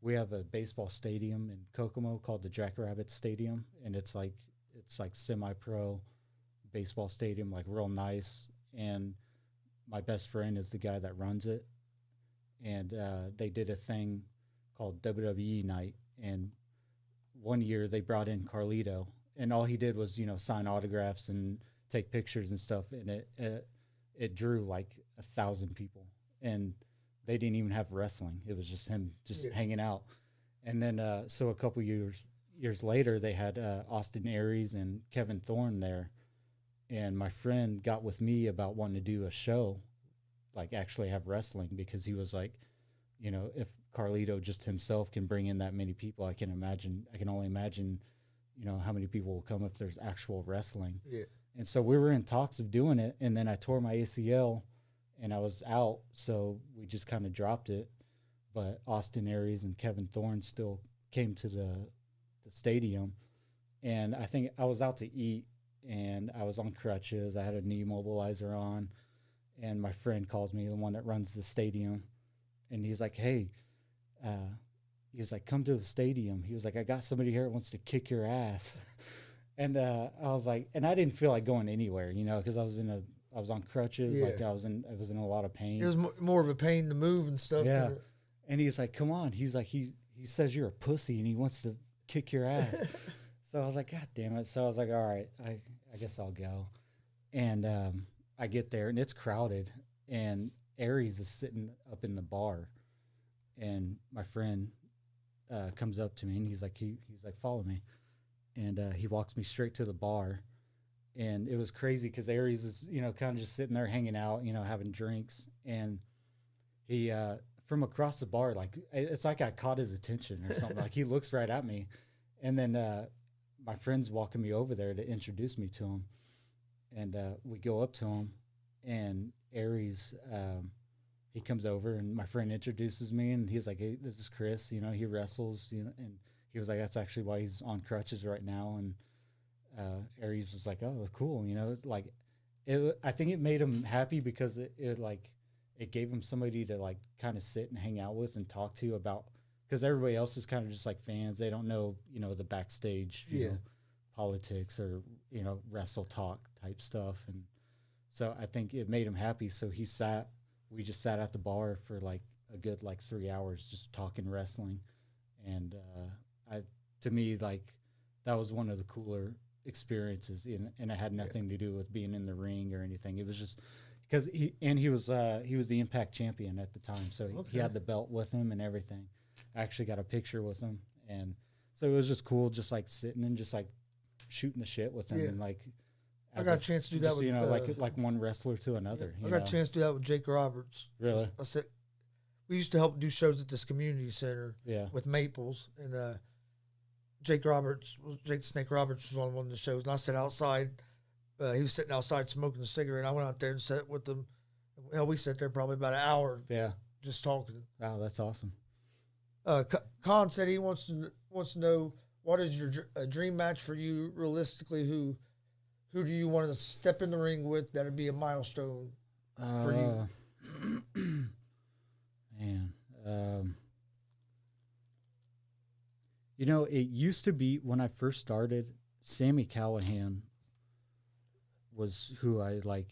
We have a baseball stadium in Kokomo called the Jackrabbit Stadium, and it's like semi-pro baseball stadium, like real nice. And my best friend is the guy that runs it, and they did a thing called WWE Night, and one year they brought in Carlito, and all he did was sign autographs and take pictures and stuff, and it drew like 1,000 people, and they didn't even have wrestling. It was just him hanging out. And then so a couple years later, they had Austin Aries and Kevin Thorne there, and my friend got with me about wanting to do a show, like actually have wrestling, because he was like, if Carlito just himself can bring in that many people, I can only imagine, how many people will come if there's actual wrestling. Yeah. And so we were in talks of doing it, and then I tore my ACL, and I was out, so we just kind of dropped it. But Austin Aries and Kevin Thorne still came to the stadium, and I think I was out to eat, and I was on crutches. I had a knee mobilizer on, and my friend calls me, the one that runs the stadium, and he's like, hey, he was like, come to the stadium. He was like, I got somebody here that wants to kick your ass. And I was like, and I didn't feel like going anywhere, because I was on crutches. Yeah. Like I was in a lot of pain. It was more of a pain to move and stuff. Yeah. And he's like, come on. He's like, he says you're a pussy and he wants to kick your ass. So I was like, God damn it. So I was like, all right, I guess I'll go. And I get there and it's crowded, and Aries is sitting up in the bar, and my friend comes up to me, and he's like, follow me. And he walks me straight to the bar, and it was crazy because Aries is, kind of just sitting there hanging out, having drinks, and he from across the bar, like it's like I caught his attention or something. Like he looks right at me, and then my friend's walking me over there to introduce me to him, and we go up to him, and Aries he comes over, and my friend introduces me, and he's like, hey, this is Chris, he wrestles, and he was like, that's actually why he's on crutches right now. And Aries was like, oh, cool. Like I think it made him happy because it gave him somebody to like kind of sit and hang out with and talk to about, because everybody else is kind of just like fans. They don't know, the backstage, you know, politics or, wrestle talk type stuff. And so I think it made him happy. So we just sat at the bar for like a good 3 hours just talking wrestling. And to me, like, that was one of the cooler experiences, and it had nothing to do with being in the ring or anything. It was just because he was the Impact champion at the time, so he had the belt with him and everything. I actually got a picture with him, and so it was just cool, just like sitting and just like shooting the shit with him, and like I got a chance to do that with like one wrestler to another. I got a chance to do that with Jake Roberts. Really? I said we used to help do shows at this community center. Yeah. With Maples, and Jake Snake Roberts was on one of the shows, and I sat outside. He was sitting outside smoking a cigarette. I went out there and sat with him. Hell, we sat there probably about an hour. Yeah. Just talking. Wow, that's awesome. Khan said he wants to know what is your dream match for you realistically. Who do you want to step in the ring with? That'd be a milestone for you. Man, you know, it used to be when I first started, Sammy Callahan was who I like.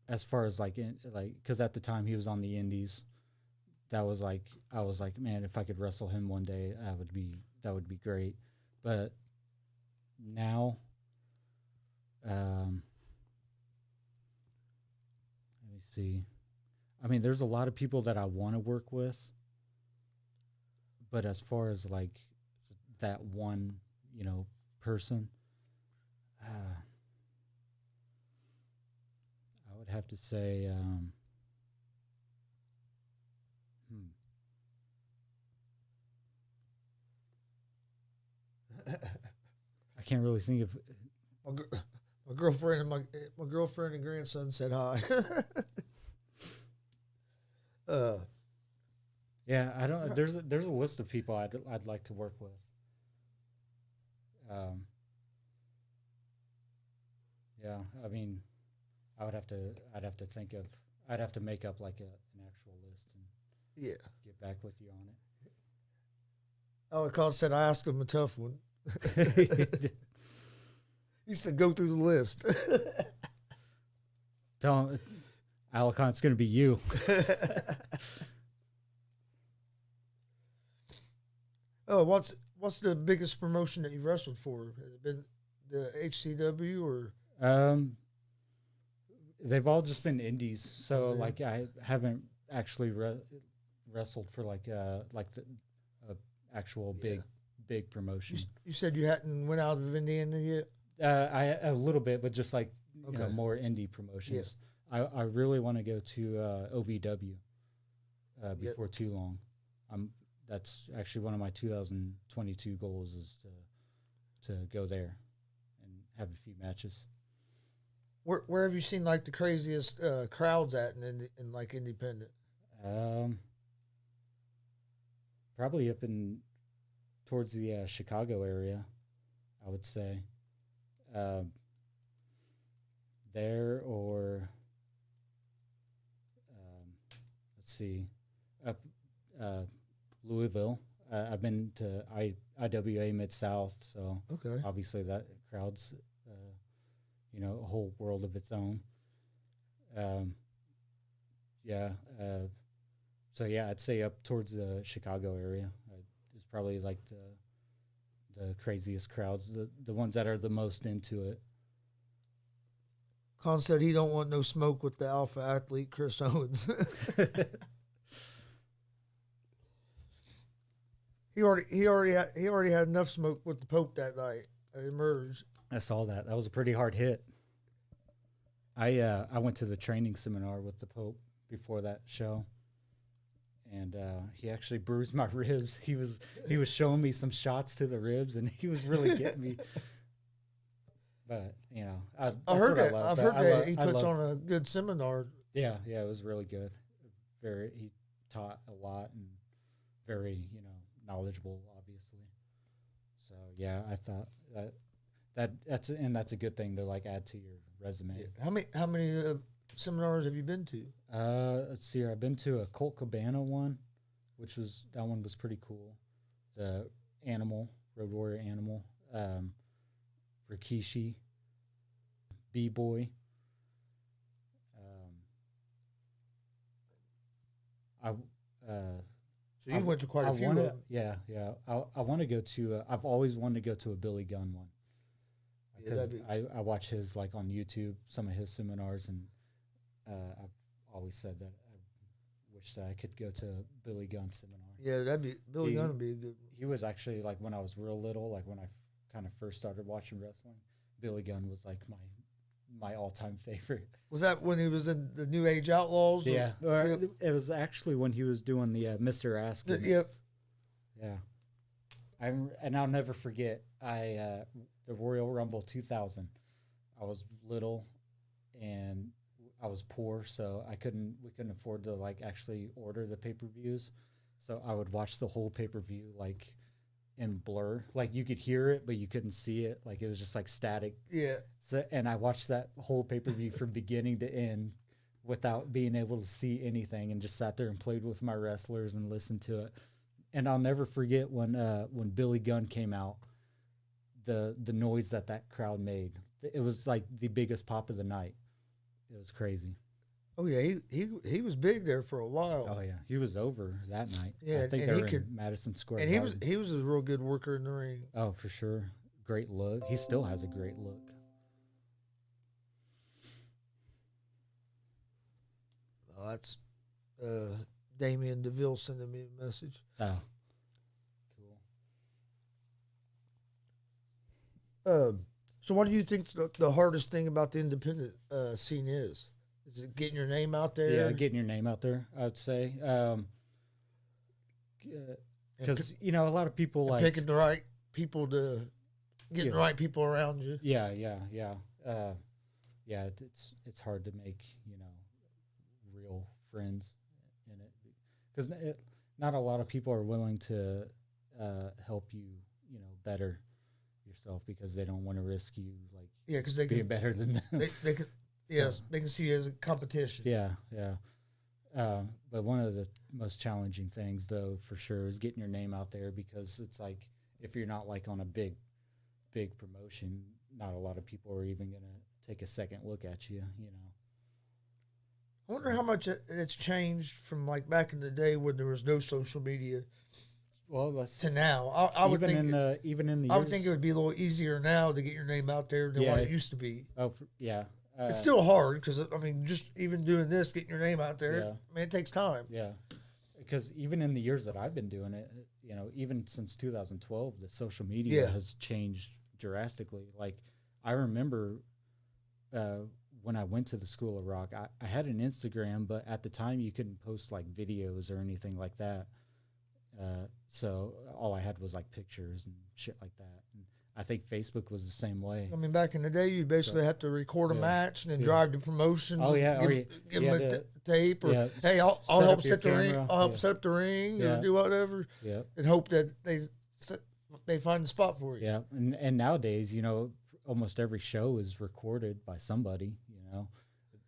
As far as because at the time he was on the Indies. That was like, I was like, man, if I could wrestle him one day, that would be great. But now, let me see. I mean, there's a lot of people that I want to work with, but as far as like that one, person, I would have to say, I can't really think of. My girlfriend and grandson said hi. Yeah, I don't. There's a list of people I'd like to work with. Yeah, I mean, I'd have to think of. I'd have to make up like an actual list and get back with you on it. Alakon said I asked him a tough one. He said go through the list. Don't, Alakon, it's going to be you. Oh, what's the biggest promotion that you've wrestled for? Has it been the HCW or? They've all just been indies. So like I haven't actually wrestled for like the actual big promotion. You said you hadn't went out of Indiana yet? I a little bit, but just like more indie promotions. Yeah. I really want to go to OVW before too long. That's actually one of my 2022 goals is to go there and have a few matches. Where have you seen like the craziest crowds at in like independent? Probably up in towards the Chicago area, I would say. There or let's see, up Louisville. I've been to IWA Mid-South, so obviously that crowd's a whole world of its own. So I'd say up towards the Chicago area is probably like the craziest crowds, the ones that are the most into it. Con said he don't want no smoke with the alpha athlete Chris Owens. He already had enough smoke with the Pope that night. It emerged. I saw that. That was a pretty hard hit. I went to the training seminar with the Pope before that show, and he actually bruised my ribs. He was showing me some shots to the ribs, and he was really getting me. But I heard that. I've heard that he puts on a good seminar. Yeah, it was really good. He taught a lot and very knowledgeable, obviously. So yeah, I thought that's a good thing to like add to your resume. Yeah. How many seminars have you been to? Let's see here. I've been to a Colt Cabana one, that one was pretty cool. The Road Warrior Animal, Rikishi, B-Boy. So you went to quite a few of them. Yeah. I want to go to. I've always wanted to go to a Billy Gunn one. because I watch his like on YouTube, some of his seminars, and I've always said that I wish that I could go to Billy Gunn seminar. Yeah, Billy Gunn would be a good one. He was actually like when I was real little, like when I kind of first started watching wrestling, Billy Gunn was like my all-time favorite. Was that when he was in the New Age Outlaws? Yeah, it was actually when he was doing the Mr. Askin. Yep. Yeah, and I'll never forget. The Royal Rumble 2000. I was little, and I was poor, so we couldn't afford to like actually order the pay-per-views. So I would watch the whole pay-per-view like in blur, like you could hear it but you couldn't see it, like it was just like static. Yeah. So and I watched that whole pay-per-view from beginning to end without being able to see anything, and just sat there and played with my wrestlers and listened to it. And I'll never forget when Billy Gunn came out, the noise that crowd made. It was like the biggest pop of the night. It was crazy. Oh yeah, he was big there for a while. Oh yeah, he was over that night. Yeah, I think they were in Madison Square and Garden. he was a real good worker in the ring. Oh, for sure. Great look. He still has a great look. Oh, that's Damien DeVille sending me a message. Oh, cool. So what do you think the hardest thing about the independent scene is? Is it getting your name out there? Yeah, getting your name out there, I would say. Because, a lot of people like... Picking the right people to... Getting the right people around you. Yeah. It's hard to make, real friends in it. Because not a lot of people are willing to help you, better yourself, because they don't want to risk you, like, because they being better than them. They can... Yes, they can see you as a competition. Yeah. But one of the most challenging things, though, for sure, is getting your name out there, because it's like, if you're not like on a big promotion, not a lot of people are even going to take a second look at you, I wonder how much it's changed from like back in the day when there was no social media. Well, to now. I would think even in the I would think it would be a little easier now to get your name out there than what it used to be. Yeah. It's still hard because, just even doing this, getting your name out there, it takes time. Yeah. Because even in the years that I've been doing it, even since 2012, the social media has changed drastically. Like, I remember when I went to the School of Rock, I had an Instagram, but at the time you couldn't post like videos or anything like that. So all I had was like pictures and shit like that. And I think Facebook was the same way. Back in the day, you basically have to record a match and then drive to promotions. Oh yeah, give them a tape, or hey, I'll help set the ring. I'll help set up the ring or do whatever. Yeah, and hope that they find the spot for you. Yeah, and nowadays, almost every show is recorded by somebody.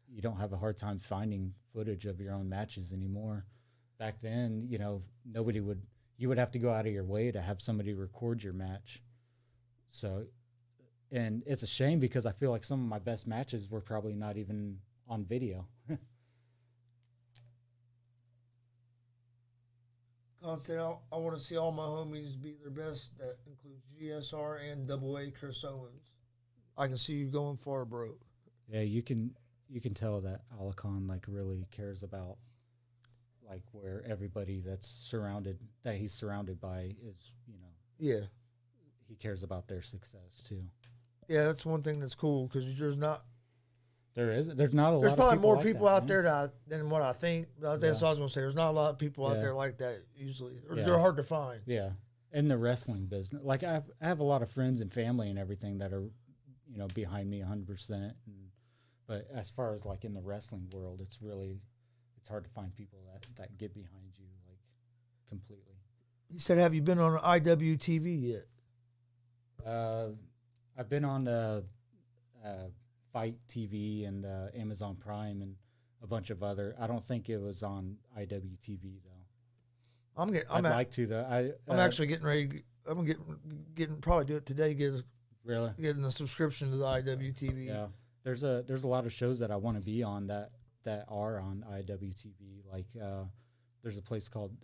You don't have a hard time finding footage of your own matches anymore. Back then, you would have to go out of your way to have somebody record your match. So, and it's a shame, because I feel like some of my best matches were probably not even on video. Concept, I want to see all my homies be their best. That includes G.W.R. and AA Chris Owens. I can see you going far, bro. Yeah, you can tell that Alakon like really cares about like where everybody that he's surrounded by is, Yeah. He cares about their success too. Yeah, that's one thing that's cool, because there's not a lot of people. There's probably more like people out man. there than what I think. That's what I was gonna say. There's not a lot of people out there like that usually. They're hard to find. Yeah, in the wrestling business, like I have a lot of friends and family and everything that are, behind me 100%. But as far as like in the wrestling world, it's hard to find people that get behind you like completely. He said, "Have you been on IWTV yet?" I've been on Fight TV and Amazon Prime and a bunch of other. I don't think it was on IWTV though. I'd like to though. I'm actually getting ready. I'm getting probably do it today. Getting a subscription to the IWTV. Yeah, there's a lot of shows that I want to be on that are on IWTV. Like there's a place called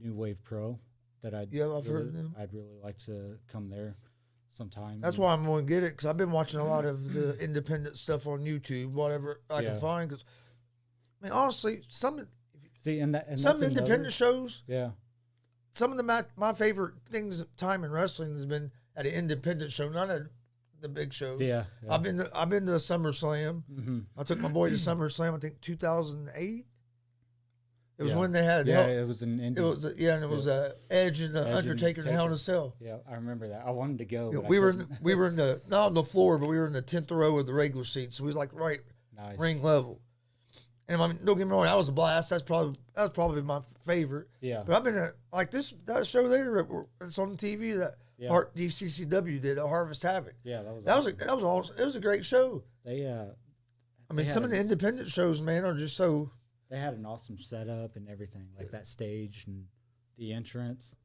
New Wave Pro that I've heard of them. I'd really like to come there sometime. That's why I'm going to get it, because I've been watching a lot of the independent stuff on YouTube, whatever I can find. Because, I mean, honestly, some independent shows. Yeah. Some of my favorite things time in wrestling has been at an independent show, not at the big shows. Yeah. I've been to SummerSlam. Mm-hmm. I took my boy to SummerSlam. I think 2008. It was when they had it was an indie. It was and it was Edge and the Undertaker and Hell in a Cell. Yeah, I remember that. I wanted to go. But we were in the not on the floor, but we were in the 10th row of the regular seats. So we was like ring level. And I mean, don't get me wrong, that was a blast. That's probably my favorite. Yeah. But I've been at that show there that's on TV that DCCW did, Harvest Havoc. Yeah, that was awesome. It was a great show. Some of the independent shows, man, are just so. They had an awesome setup and everything, like that stage and the entrance.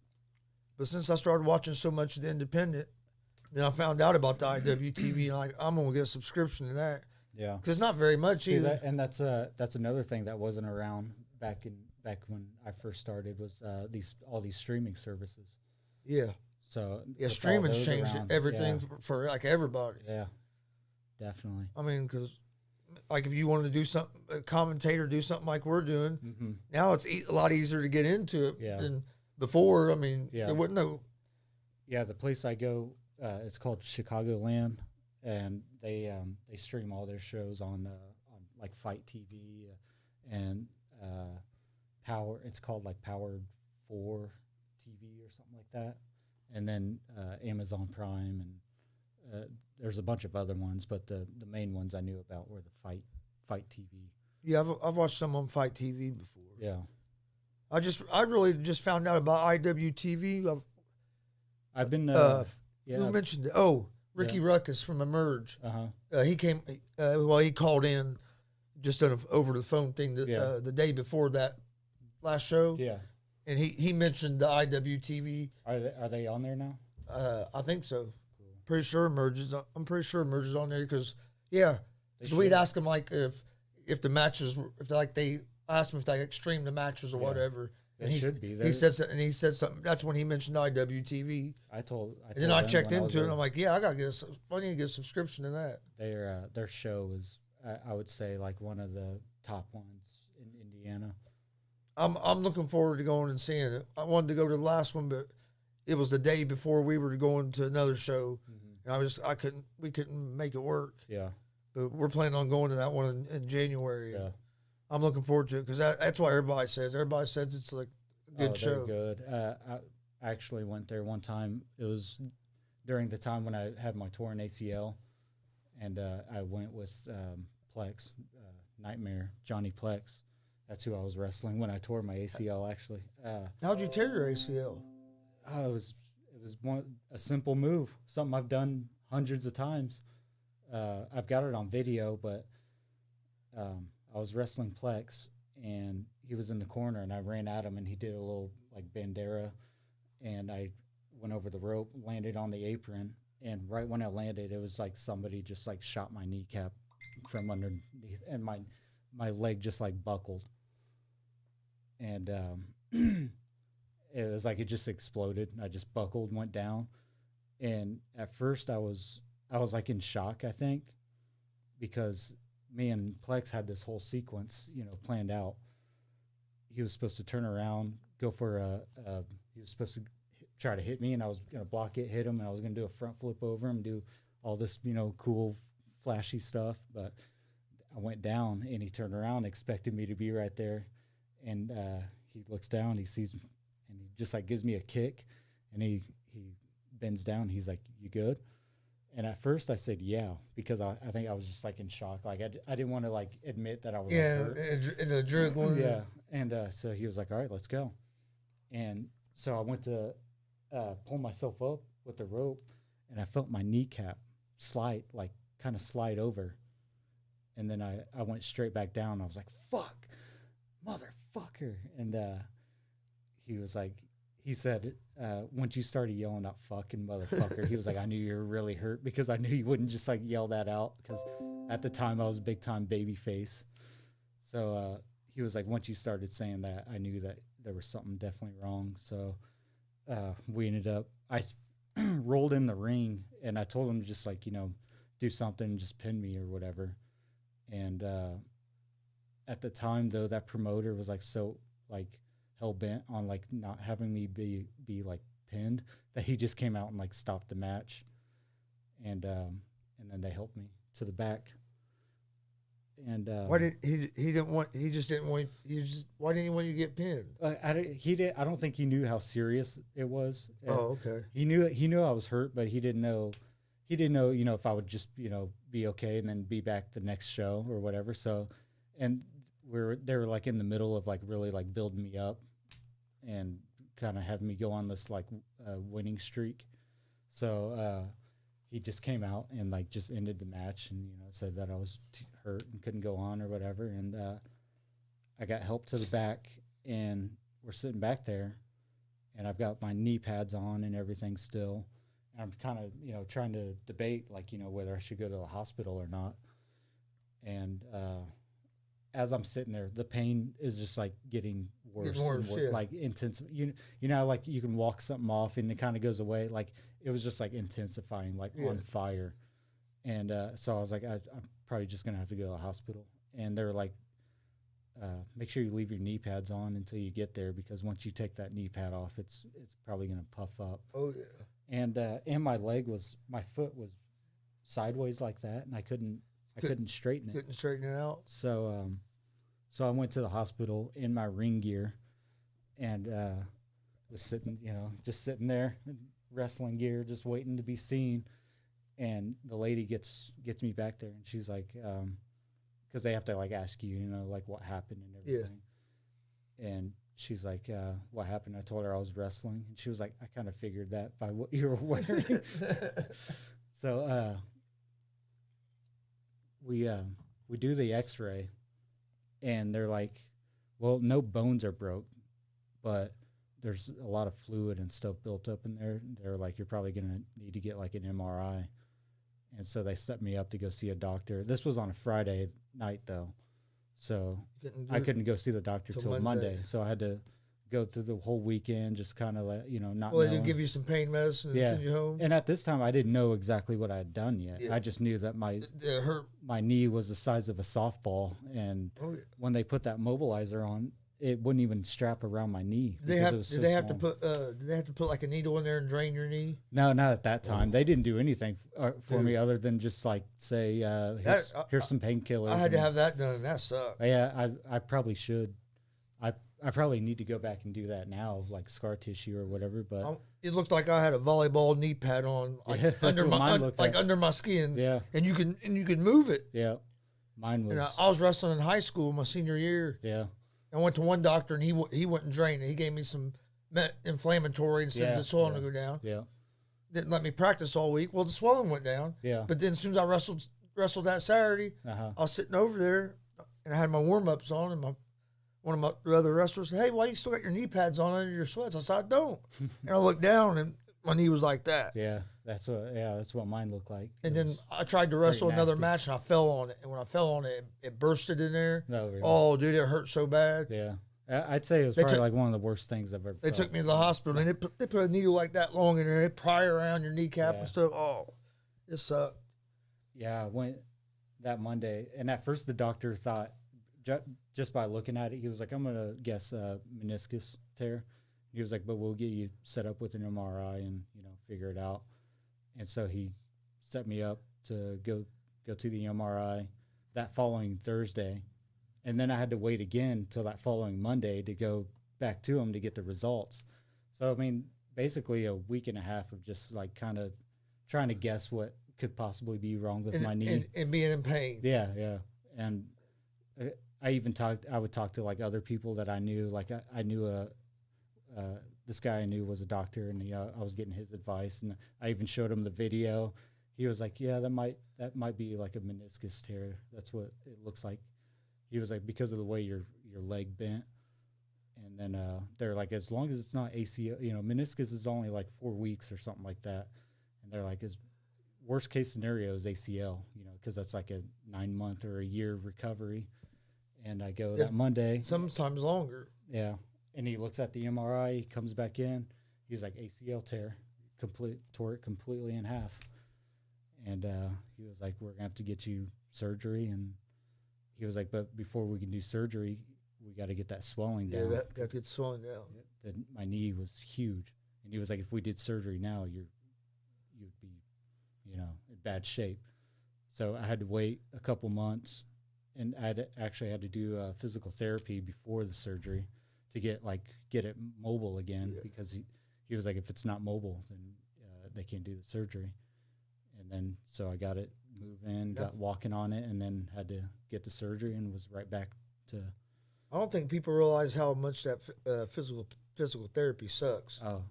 But since I started watching so much of the independent, then I found out about the IWTV, and I'm gonna get a subscription to that. Yeah, because not very much either. That's another thing that wasn't around back when I first started was all these streaming services. Yeah. So streaming's changed everything for like everybody. Yeah, definitely. I mean, because like if you wanted to do something, a commentator, do something like we're doing, now it's a lot easier to get into it than before. I mean, there wasn't no. Yeah, the place I go, it's called Chicagoland, and they stream all their shows on like Fight TV and Power. It's called like Powered 4 TV or something like that, and then Amazon Prime and. There's a bunch of other ones, but the main ones I knew about were the Fight TV. Yeah, I've watched some on Fight TV before. Yeah, I really just found out about IWTV. I've been. Who mentioned it? Oh, Ricky Ruckus from Emerge. He came. He called in, just done an over the phone thing the day before that last show. Yeah, and he mentioned the IWTV. Are they on there now? I think so. Pretty sure Emerges. I'm pretty sure Emerges on there because we'd ask them like if the matches they asked him if they stream the matches or whatever. And he should be. He said something. That's when he mentioned IWTV. I told and then I checked into it. And I'm like, I need to get a subscription to that. Their show is I would say like one of the top ones in Indiana. I'm looking forward to going and seeing it. I wanted to go to the last one, but it was the day before we were going to another show, and we couldn't make it work. Yeah, but we're planning on going to that one in January. Yeah, I'm looking forward to it because that's what everybody says. Everybody says it's like a good show. Good. I actually went there one time. It was during the time when I had my torn ACL, and I went with Plex, Nightmare, Johnny Plex. That's who I was wrestling when I tore my ACL. Actually, how'd you tear your ACL? It was a simple move, something I've done hundreds of times. I've got it on video, but I was wrestling Plex, and he was in the corner, and I ran at him, and he did a little like bandera, and I went over the rope, landed on the apron, and right when I landed, it was like somebody just like shot my kneecap from underneath, and my leg just like buckled, and it was like it just exploded. I just buckled, went down, and at first I was like in shock, I think, because me and Plex had this whole sequence, planned out. He was supposed to turn around, go for he was supposed to try to hit me, and I was gonna block it, hit him, and I was gonna do a front flip over him, do all this, cool, flashy stuff. But I went down, and he turned around, expected me to be right there, and he looks down, he sees me. And he just like gives me a kick, and he bends down. He's like, "You good?" And at first I said, "Yeah," because I think I was just like in shock. Like I didn't want to like admit that I was hurt. In a adrenaline. Yeah, and so he was like, "All right, let's go." And so I went to pull myself up with the rope, and I felt my kneecap kind of slide over, and then I went straight back down. I was like, "Fuck, motherfucker!" And he said, once you started yelling out fucking motherfucker, he was like, I knew you were really hurt because I knew you wouldn't just like yell that out because at the time I was a big time Babyface. So he was like, once you started saying that, I knew that there was something definitely wrong. So we ended up, rolled in the ring, and I told him to just like, do something, just pin me or whatever. And at the time though, that promoter was like so like hell bent on like not having me be like pinned that he just came out and like stopped the match. And then they helped me to the back. And why did he didn't want he just didn't want you just why didn't he want you to get pinned? I don't think he knew how serious it was. Oh, okay. He knew I was hurt, but he didn't know if I would just be okay and then be back the next show or whatever. So, and they were like in the middle of like really like building me up and kind of having me go on this like winning streak. So he just came out and like just ended the match and said that I was hurt and couldn't go on or whatever. And I got helped to the back, and we're sitting back there, and I've got my knee pads on and everything still. And I'm kind of trying to debate like whether I should go to the hospital or not. And as I'm sitting there, the pain is just like getting worse, and worse, yeah. like intense. Like you can walk something off and it kind of goes away. Like it was just like intensifying, like on fire. And so I was like, I'm probably just gonna have to go to the hospital. And they were like, make sure you leave your knee pads on until you get there, because once you take that knee pad off, it's probably gonna puff up. Oh yeah. And my foot was sideways like that, and I couldn't straighten it. Couldn't straighten it out. So so I went to the hospital in my ring gear, and was just sitting there, wrestling gear, just waiting to be seen. And the lady gets me back there, and she's like, because they have to like ask you, like what happened and everything. Yeah. And she's like, what happened? I told her I was wrestling, and she was like, I kind of figured that by what you were wearing. So we do the X-ray, and they're like, well, no bones are broke, but there's a lot of fluid and stuff built up in there. They're like, you're probably gonna need to get like an MRI. And so they set me up to go see a doctor. This was on a Friday night though, so I couldn't go see the doctor till Monday. So I had to go through the whole weekend, just kind of not. Well, they give you some pain medicine and send you home. And at this time, I didn't know exactly what I had done yet. Yeah. I just knew that my knee was the size of a softball, and when they put that mobilizer on, it wouldn't even strap around my knee. Did they have to put like a needle in there and drain your knee? No, not at that time. They didn't do anything for me other than just like say, here's some painkillers. I had to have that done. That sucked. Yeah, I probably should. I probably need to go back and do that now, like scar tissue or whatever. But it looked like I had a volleyball knee pad on, like under my skin. Yeah, and you can move it. Yeah, mine was. And I was wrestling in high school my senior year. Yeah. I went to one doctor, and he wouldn't drain it. He gave me some inflammatory and said the swelling would go down. Yeah. Didn't let me practice all week. Well, the swelling went down. Yeah. But then as soon as I wrestled that Saturday, I was sitting over there, and I had my warm-ups on, and one of my other wrestlers said, hey, why you still got your knee pads on under your sweats? I said, I don't. And I looked down, and my knee was like that. Yeah, that's what mine looked like. And then I tried to wrestle another match, and I fell on it. And when I fell on it, it bursted in there. No, really. Oh, dude, it hurt so bad. Yeah. I'd say it was probably like one of the worst things I've ever They took me to the hospital, and they put a needle like that long in there. They pry around your kneecap and stuff. Oh, it sucked. Yeah, I went that Monday, and at first the doctor thought, just by looking at it, he was like, I'm going to guess meniscus tear. He was like, but we'll get you set up with an MRI and, figure it out. And so he set me up to go to the MRI that following Thursday. And then I had to wait again till that following Monday to go back to him to get the results. So, I mean, basically a week and a half of just like kind of trying to guess what could possibly be wrong with my knee. And being in pain. Yeah, yeah. And I would talk to like other people that I knew. Like I knew this guy I knew was a doctor, and I was getting his advice, and I even showed him the video. He was like, yeah, that might be like a meniscus tear. That's what it looks like. He was like, because of the way your leg bent. And then they're like, as long as it's not ACL, meniscus is only like 4 weeks or something like that. And they're like, worst case scenario is ACL, because that's like a 9-month or a year recovery. And I go that Monday. Sometimes longer. Yeah. And he looks at the MRI, he comes back in. He's like, ACL tear. tore it completely in half. And he was like, we're going to have to get you surgery. And he was like, but before we can do surgery, we got to get that swelling down. Yeah, that gets swelling down. My knee was huge. And he was like, if we did surgery now, you'd be, in bad shape. So I had to wait a couple months. And I actually had to do physical therapy before the surgery to get it mobile again, because he was like, if it's not mobile, then they can't do the surgery. And then so I got it moved in, got walking on it, and then had to get the surgery and was right back to. I don't think people realize how much that physical therapy sucks. Oh,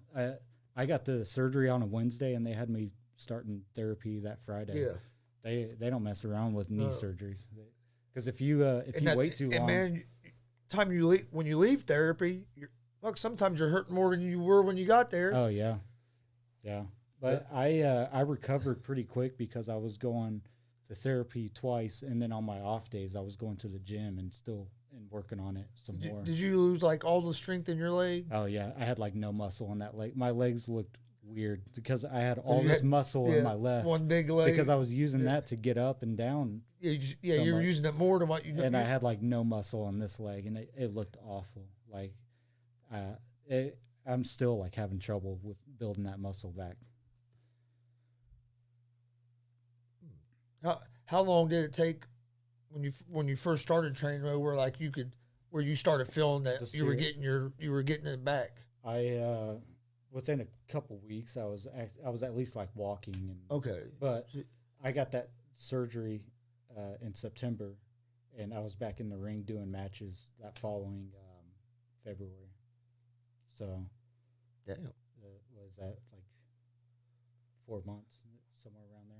I got the surgery on a Wednesday, and they had me starting therapy that Friday. Yeah, they don't mess around with knee surgeries, because if you wait too long, man, when you leave therapy, sometimes you're hurting more than you were when you got there. Oh yeah. But I recovered pretty quick because I was going to therapy twice, and then on my off days I was going to the gym and working on it some more. Did you lose all the strength in your leg? Oh yeah, I had no muscle in that leg. My legs looked weird because I had all this muscle in my left, one big leg, because I was using that to get up and down. You were using it more than what you. And I had no muscle on this leg, and it looked awful. I'm still having trouble with building that muscle back. How long did it take when you first started training where you started feeling that you were getting it back? I within a couple weeks I was at least walking and okay. But I got that surgery in September, and I was back in the ring doing matches that following February. So damn, was that 4 months, somewhere around there?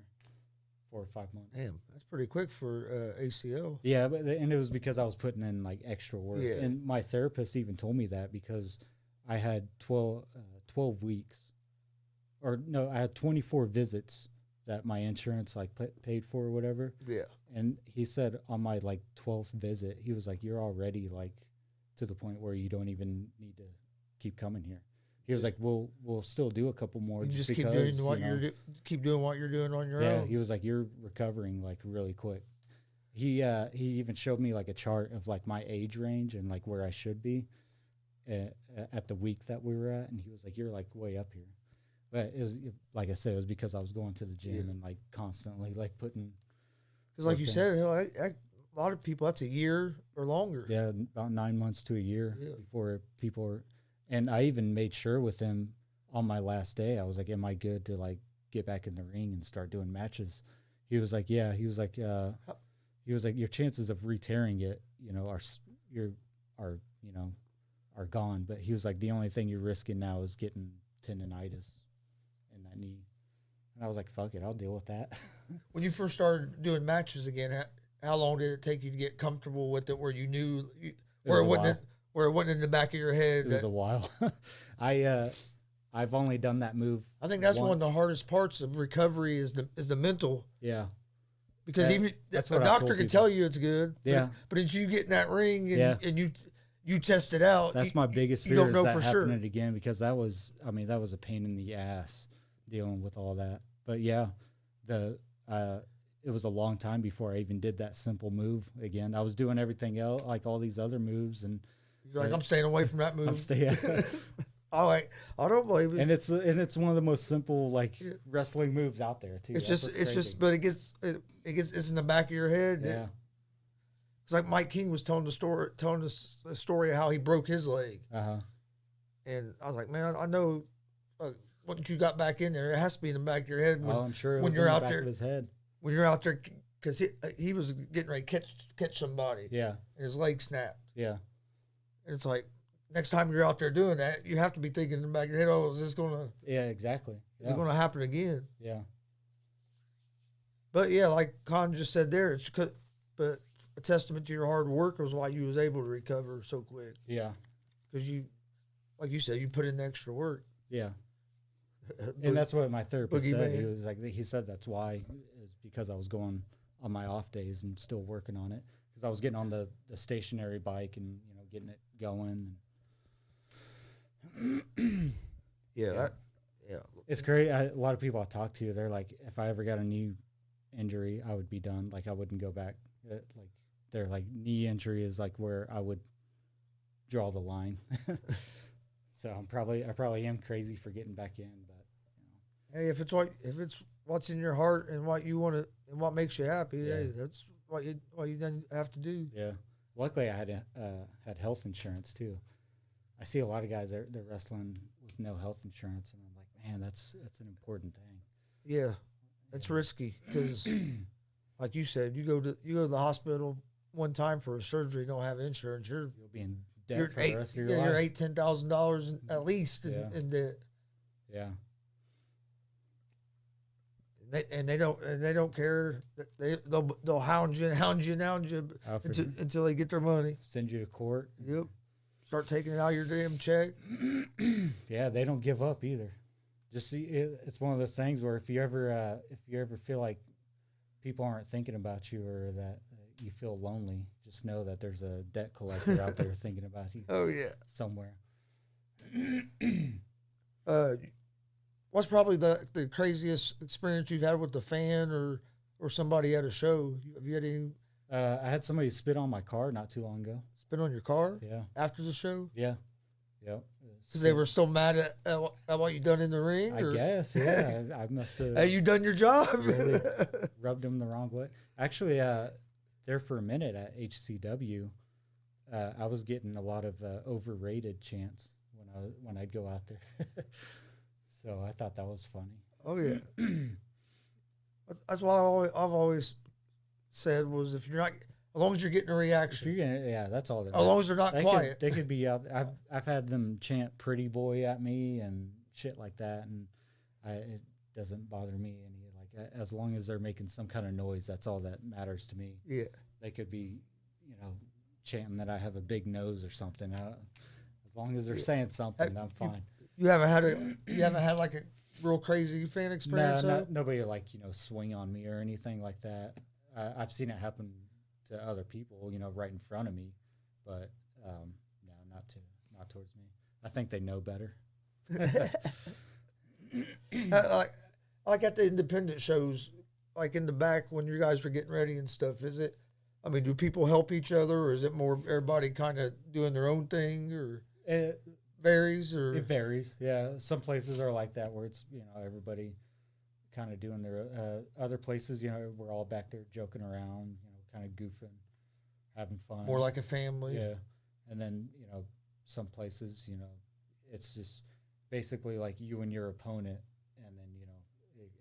4 or 5 months. Damn, that's pretty quick for ACL. Yeah, and it was because I was putting in extra work. Yeah. And my therapist even told me that, because I had 12 weeks, or no, I had 24 visits that my insurance paid for or whatever. Yeah. And he said on my 12th visit, he was like, you're already to the point where you don't even need to keep coming here. He was like, we'll still do a couple more. You just because, keep doing what you're doing on your own. Yeah, he was like, you're recovering really quick. He even showed me a chart of my age range and where I should be at the week that we were at, and he was like, you're way up here. But it was, like I said, it was because I was going to the gym and constantly putting. Because like you said, a lot of people, that's a year or longer. Yeah, about 9 months to a year before people are. And I even made sure with him on my last day, I was like, am I good to get back in the ring and start doing matches? He was like, yeah. He was like, your chances of re-tearing it, are gone. But he was like, the only thing you're risking now is getting tendonitis in that knee. And I was like, fuck it, I'll deal with that. When you first started doing matches again, how long did it take you to get comfortable with it, where you knew where it wasn't in the back of your head? It was a while. I've only done that move. I think that's once. one of the hardest parts of recovery is the mental. Yeah. Because even a doctor can tell you it's good. Yeah. But if you get in that ring and you test it out, that's my biggest fear. You don't know for sure again, because that was a pain in the ass dealing with all that. But yeah, it was a long time before I even did that simple move again. I was doing everything else, all these other moves, and you're like, I'm staying away from that move. I'm staying. All right, I don't blame you. And it's one of the most simple wrestling moves out there too. But it gets it's in the back of your head. Yeah. It's like Mike King was telling us the story of how he broke his leg. And I was like, man, I know. Once you got back in there, it has to be in the back of your head. I'm sure it when was you're in the out back there, of his head. When you're out there, because he was getting ready to catch somebody. Yeah. And his leg snapped. Yeah. And it's like, next time you're out there doing that, you have to be thinking in the back of your head, oh, is this going to... Yeah, exactly. Is it going to happen again? Yeah. But yeah, like Con just said there, but a testament to your hard work was why you was able to recover so quick. Yeah. Because you, like you said, you put in the extra work. Yeah. And that's what my therapist said. Man. He was like, he said that's why, is because I was going on my off days and still working on it, because I was getting on the stationary bike and getting it going. Yeah. It's great. A lot of people I talk to, they're like, if I ever got a knee injury, I would be done. Like I wouldn't go back. Like they're like knee injury is like where I would draw the line. So I probably am crazy for getting back in, but hey, if it's what's in your heart and what you want to and what makes you happy, hey, that's what you then have to do. Yeah. Luckily, I had health insurance too. I see a lot of guys they're wrestling with no health insurance, and I'm like, man, that's an important thing. Yeah, it's risky because, like you said, you go to the hospital one time for a surgery, don't have insurance, you'll be in debt for the rest of your life. You're $8,000-$10,000 at least in debt. Yeah. They don't care. They'll hound you until they get their money. Send you to court. Yep. Start taking it out of your damn check. Yeah, they don't give up either. Just it's one of those things where if you ever feel like people aren't thinking about you or that you feel lonely, just know that there's a debt collector out there thinking about you. Oh yeah, somewhere. What's probably the craziest experience you've had with the fan or somebody at a show? Have you had any? I had somebody spit on my car not too long ago. Spit on your car? Yeah. After the show? Yeah. Yep. Because they were still mad at what you done in the ring? I guess, yeah. I must have. Hey, you done your job? Really rubbed them the wrong way. Actually, there for a minute at HCW, I was getting a lot of overrated chants when I'd go out there. So I thought that was funny. Oh yeah, that's why I've always said was if you're not, as long as you're getting a reaction, that's all. As long as they're not quiet, they could be out. I've had them chant "pretty boy" at me and shit like that, and it doesn't bother me any. Like as long as they're making some kind of noise, that's all that matters to me. Yeah, they could be, chanting that I have a big nose or something. As long as they're saying something, I'm fine. You haven't had like a real crazy fan experience? No, nobody swing on me or anything like that. I've seen it happen to other people, right in front of me, but no, not towards me. I think they know better. Like at the independent shows, like in the back when you guys are getting ready and stuff, do people help each other, or is it more everybody kind of doing their own thing, or varies? Or it varies, yeah. Some places are like that where it's everybody kind of doing their other places, we're all back there joking around, kind of goofing, having fun, more like a family. Yeah. And then some places it's just basically like you and your opponent, and then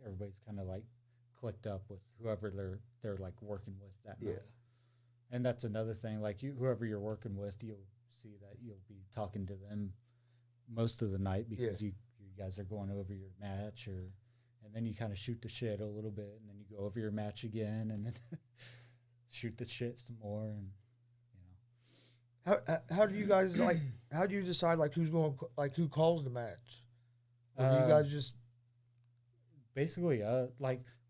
everybody's kind of like clicked up with whoever they're like working with that night. And that's another thing, like whoever you're working with, you'll see that you'll be talking to them most of the night because you guys are going over your match, and then you kind of shoot the shit a little bit, and then you go over your match again, and then shoot the shit some more, and How do you guys how do you decide who's going who calls the match? Or do you guys just basically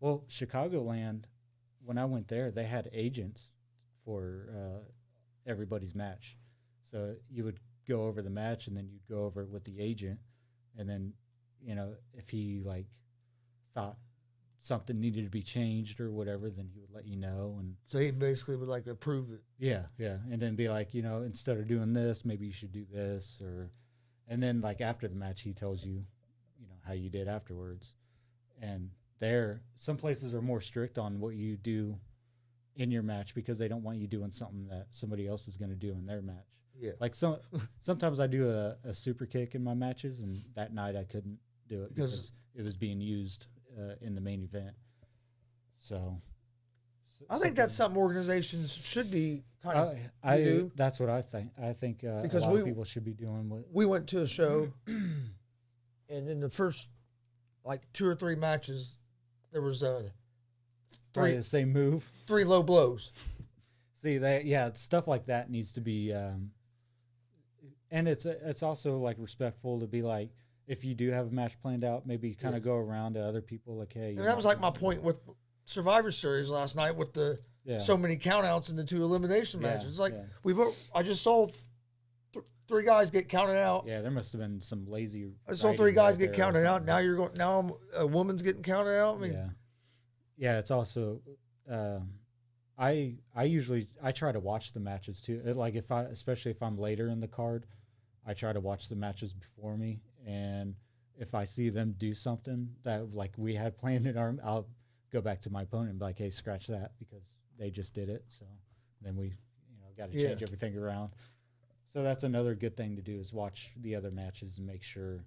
Chicagoland, when I went there, they had agents for everybody's match, so you would go over the match and then you'd go over it with the agent, and then if he thought something needed to be changed or whatever, then he would let you know. And so he basically would approve it. Yeah, and then be like, instead of doing this, maybe you should do this, and then after the match, he tells you, how you did afterwards. And some places are more strict on what you do in your match because they don't want you doing something that somebody else is going to do in their match. Yeah. Sometimes I do a super kick in my matches, and that night I couldn't do it because it was being used in the main event. So I think that's something organizations should be kind of do. That's what I think. I think because a lot of people should be doing what we went to a show, and in the first 2 or 3 matches, there was probably the same move, 3 low blows. See, stuff like that needs to be, and it's also respectful to be if you do have a match planned out, maybe kind of go around to other people hey. And that was my point with Survivor Series last night with so many countouts in the 2 elimination matches. I just saw three guys get counted out. Yeah, there must have been some lazy. I saw writing three guys right get there or counted out. something. Now you're going. Now a woman's getting counted out. I mean, yeah. It's also. I usually try to watch the matches too. Like especially if I'm later in the card, I try to watch the matches before me, and if I see them do something that like we had planned in our, I'll go back to my opponent and be like, hey, scratch that because they just did it. So then we, got to change everything around. So that's another good thing to do is watch the other matches and make sure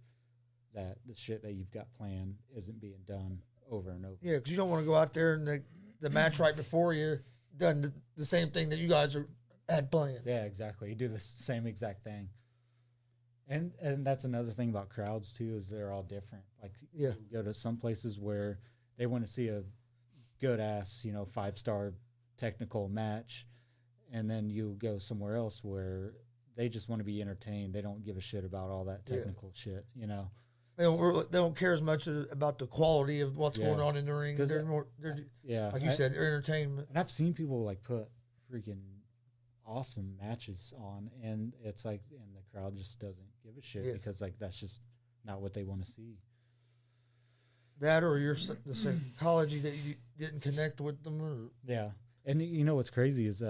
that the shit that you've got planned isn't being done over and over. Yeah, because you don't want to go out there and the match right before you done the same thing that you guys had planned. Yeah, exactly. You do the same exact thing. And that's another thing about crowds too is they're all different. Like you go to some places where they want to see a good ass, 5-star technical match, and then you go somewhere else where they just want to be entertained. They don't give a shit about all that technical shit, They don't care as much about the quality of what's going on in the ring. They're more, like you said, they're entertainment. And I've seen people like put freaking awesome matches on, and it's like, and the crowd just doesn't give a shit because like that's just not what they want to see. That or the psychology that you didn't connect with them. And what's crazy is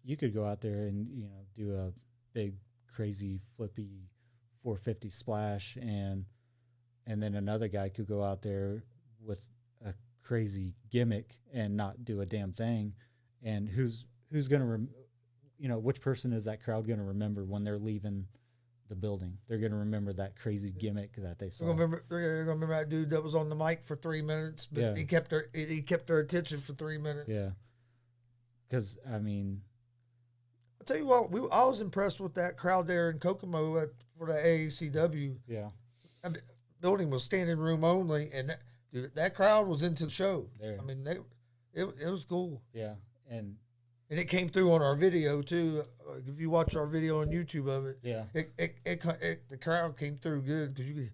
you could go out there and do a big crazy flippy 450 splash, and then another guy could go out there with a crazy gimmick and not do a damn thing. And who's gonna which person is that crowd gonna remember when they're leaving the building? They're gonna remember that crazy gimmick that they saw. They're gonna remember that dude that was on the mic for 3 minutes, but he kept their attention for 3 minutes. Yeah. Because I mean, I'll tell you what, I was impressed with that crowd there in Kokomo for the AACW. Yeah. I mean, building was standing room only, and that crowd was into the show. There. I mean, it was cool. Yeah, and it came through on our video too. If you watch our video on YouTube of it, the crowd came through good because you.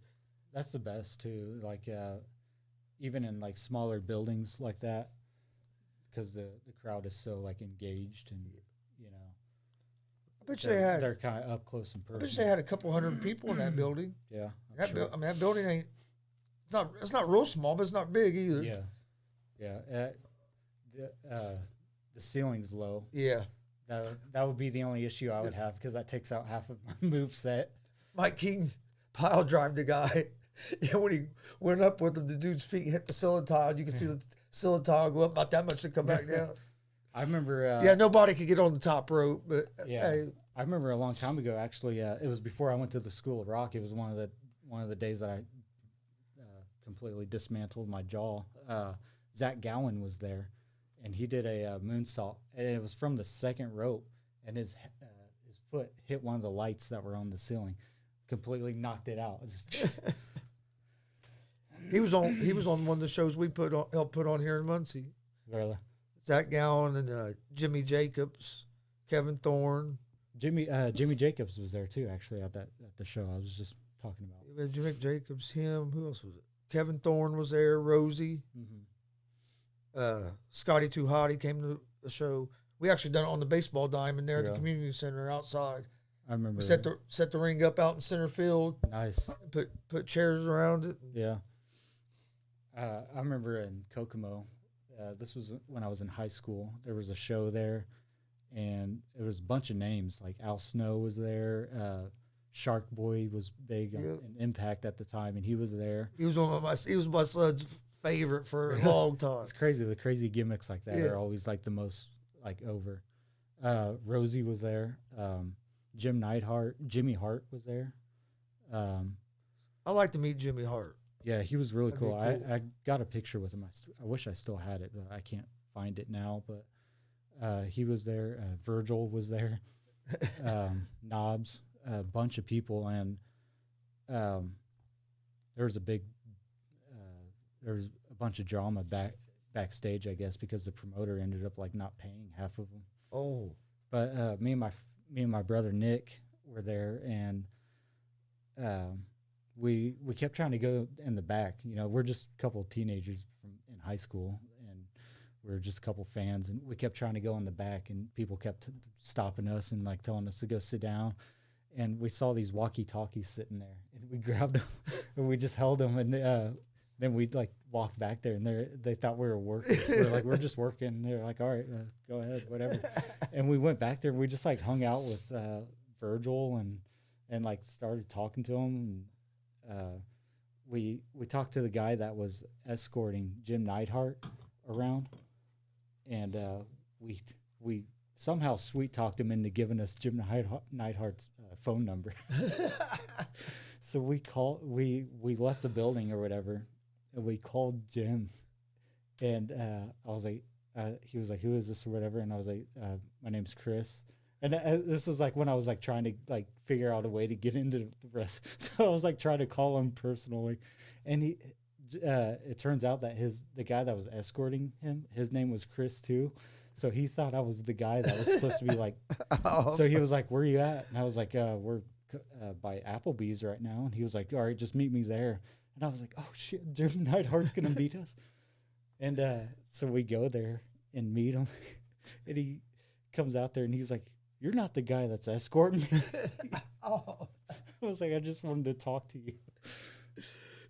That's the best too. Like even in like smaller buildings like that, because the crowd is so like engaged and I bet they're kind of up close and personal. I bet they had a couple hundred people in that building. Yeah, I mean that building ain't. It's not real small, but it's not big either. Yeah. The ceiling's low. Yeah. That would be the only issue I would have because that takes out half of my move set. Mike King pile drive the guy. Yeah, when he went up with him, the dude's feet hit the ceiling tile. You can see the ceiling tile go up about that much to come back down. I remember. Nobody could get on the top rope, but hey. I remember a long time ago. Actually, it was before I went to the School of Rock. It was one of the days that I completely dismantled my jaw. Zach Gowen was there, and he did a moonsault, and it was from the second rope, and his foot hit one of the lights that were on the ceiling, completely knocked it out. He was on one of the shows we helped put on here in Muncie. Really? Zach Gowen and Jimmy Jacobs, Kevin Thorne. Jimmy Jacobs was there too, actually, at the show I was just talking about. Jimmy Jacobs, him. Who else was it? Kevin Thorne was there. Rosie. Mm-hmm. Scotty Too Hot. He came to the show. We actually done it on the baseball diamond there at the community center outside. I remember. We set the ring up out in center field. Nice. Put chairs around it. Yeah. I remember in Kokomo. This was when I was in high school. There was a show there, and it was a bunch of names. Like Al Snow was there. Shark Boy was big in Impact at the time, and he was there. He was my son's favorite for a long time. It's crazy. The crazy gimmicks like that are always like the most like over. Rosie was there. Jimmy Hart was there. I like to meet Jimmy Hart. Yeah, he was really cool. Cool. I got a picture with him. I wish I still had it, but I can't find it now. But he was there. Virgil was there. Knobs, a bunch of people, and there was a bunch of drama backstage, I guess, because the promoter ended up like not paying half of them. Oh, but me and my brother Nick were there, and we kept trying to go in the back. We're just a couple of teenagers in high school, and we're just a couple fans, and we kept trying to go in the back, and people kept stopping us and like telling us to go sit down. and we saw these walkie-talkies sitting there, and we grabbed them, and we just held them, and then we like walked back there, and they thought we were working. We were like, we're just working. And they're like, all right, go ahead, whatever. And we went back there, and we just like hung out with Virgil and like started talking to him. And we talked to the guy that was escorting Jim Neidhart around, and we somehow sweet talked him into giving us Jim Neidhart's phone number. So we left the building or whatever, and we called Jim, and I was like, he was like, who is this or whatever, and I was like, my name's Chris. And this was like when I was like trying to like figure out a way to get into the rest. So I was like trying to call him personally, and it turns out that the guy that was escorting him, his name was Chris too. So he thought I was the guy that was supposed to be like. So he was like, "Where are you at?" And I was like, "We're by Applebee's right now." And he was like, "All right, just meet me there." And I was like, "Oh shit, Jim Neidhart's gonna beat us." And so we go there and meet him, and he comes out there and he's like, "You're not the guy that's escorting me." Oh. I was like, "I just wanted to talk to you."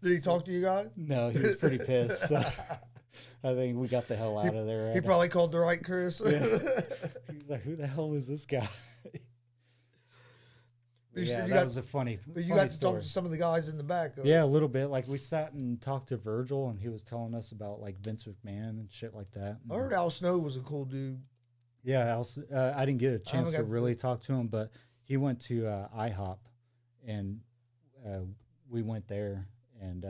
Did he talk to you guys? No, he was pretty pissed. So I think we got the hell out of there. He probably called the right Chris. Yeah. He was like, "Who the hell is this guy?" Yeah, that was a funny. But you funny got to story. talk to some of the guys in the back. Yeah, a little bit. Like we sat and talked to Virgil, and he was telling us about like Vince McMahon and shit like that. I heard Al Snow was a cool dude. Yeah, I didn't get a chance to really talk to him, but he went to IHOP, and we went there, and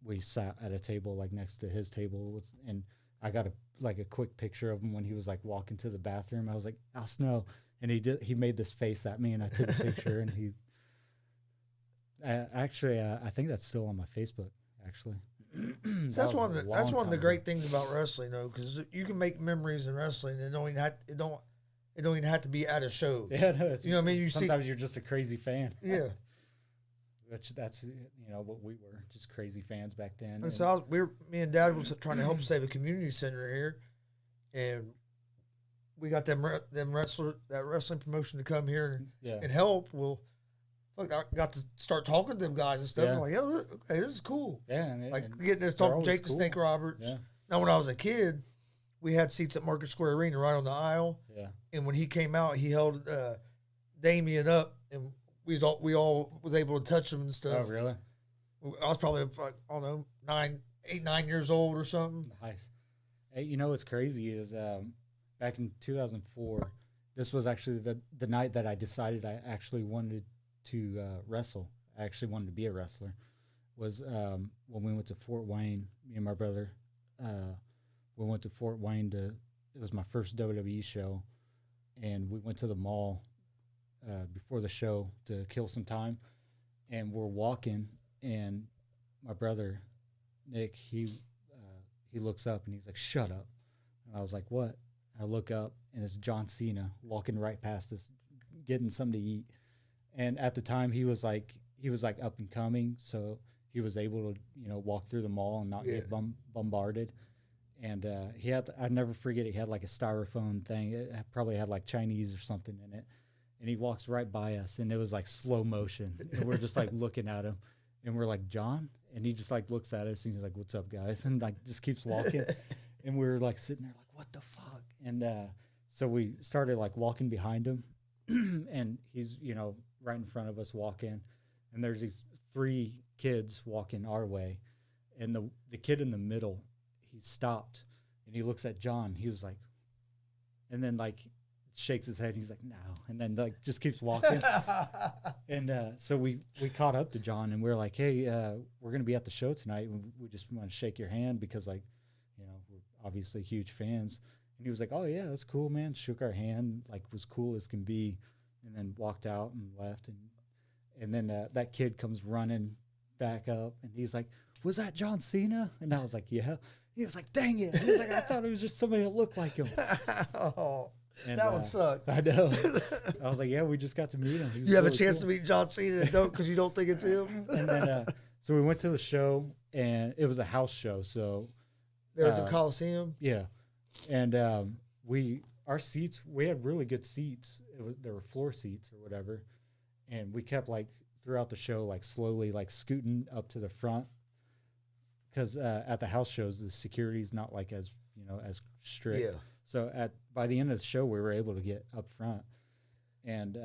we sat at a table like next to his table, and I got a quick picture of him when he was like walking to the bathroom. I was like, Al Snow, and he made this face at me, and I took a picture, and he actually I think that's still on my Facebook actually. So that's one of the great things about wrestling, though, because you can make memories in wrestling, and it don't even have to be at a show. Yeah, no, you know what I mean. Sometimes you're just a crazy fan. Yeah, that's what we were, just crazy fans back then. And so me and Dad was trying to help save a community center here, and we got that wrestling promotion to come here and help. Well, look, I got to start talking to them guys and stuff. Yeah. I'm like, okay, this is cool. Yeah, and getting to talk to Jake the Snake Roberts. Yeah. Now, when I was a kid, we had seats at Market Square Arena right on the aisle. Yeah. And when he came out, he held Damien up, and we all was able to touch him and stuff. Oh, really? I was probably like, I don't know, 9 years old or something. Nice. Hey, you know what's crazy is back in 2004, this was actually the night that I decided I actually wanted to wrestle. I actually wanted to be a wrestler. Was when we went to Fort Wayne, me and my brother, we went to Fort Wayne it was my first WWE show, and we went to the mall before the show to kill some time, and we're walking, and my brother Nick, he looks up and he's like, "Shut up," and I was like, "What?" I look up, and it's John Cena walking right past us, getting something to eat. And at the time, he was like up and coming, so he was able to walk through the mall and not get bombarded. And I'd never forget it. He had like a styrofoam thing. It probably had like Chinese or something in it. And he walks right by us, and it was like slow motion. And we're just like looking at him, and we're like, "John?" And he just like looks at us, and he's like, "What's up, guys?" And like just keeps walking. And we were like sitting there like, "What the fuck?" And so we started like walking behind him, and he's right in front of us walking, and there's these 3 kids walking our way, and the kid in the middle, he stopped, and he looks at John. He was like, and then like shakes his head. He's like, "No," and then like just keeps walking. And so we caught up to John, and we were like, "Hey, we're gonna be at the show tonight. We just want to shake your hand because like we're obviously huge fans." And he was like, "Oh yeah, that's cool, man." Shook our hand, like was cool as can be, and then walked out and left. And then that kid comes running back up, and he's like, "Was that John Cena?" And I was like, "Yeah." He was like, "Dang it!" He was like, "I thought it was just somebody that looked like him." Oh, and, that would suck. I know. I was like, "Yeah, we just got to meet him." You have a chance to meet John Cena and don't because you don't think it's him. And then so we went to the show, and it was a house show, so there at the Coliseum. Yeah. And our seats, we had really good seats. There were floor seats or whatever. and we kept like throughout the show, like slowly like scooting up to the front, because at the house shows the security's not like as as strict. Yeah. So by the end of the show, we were able to get up front, and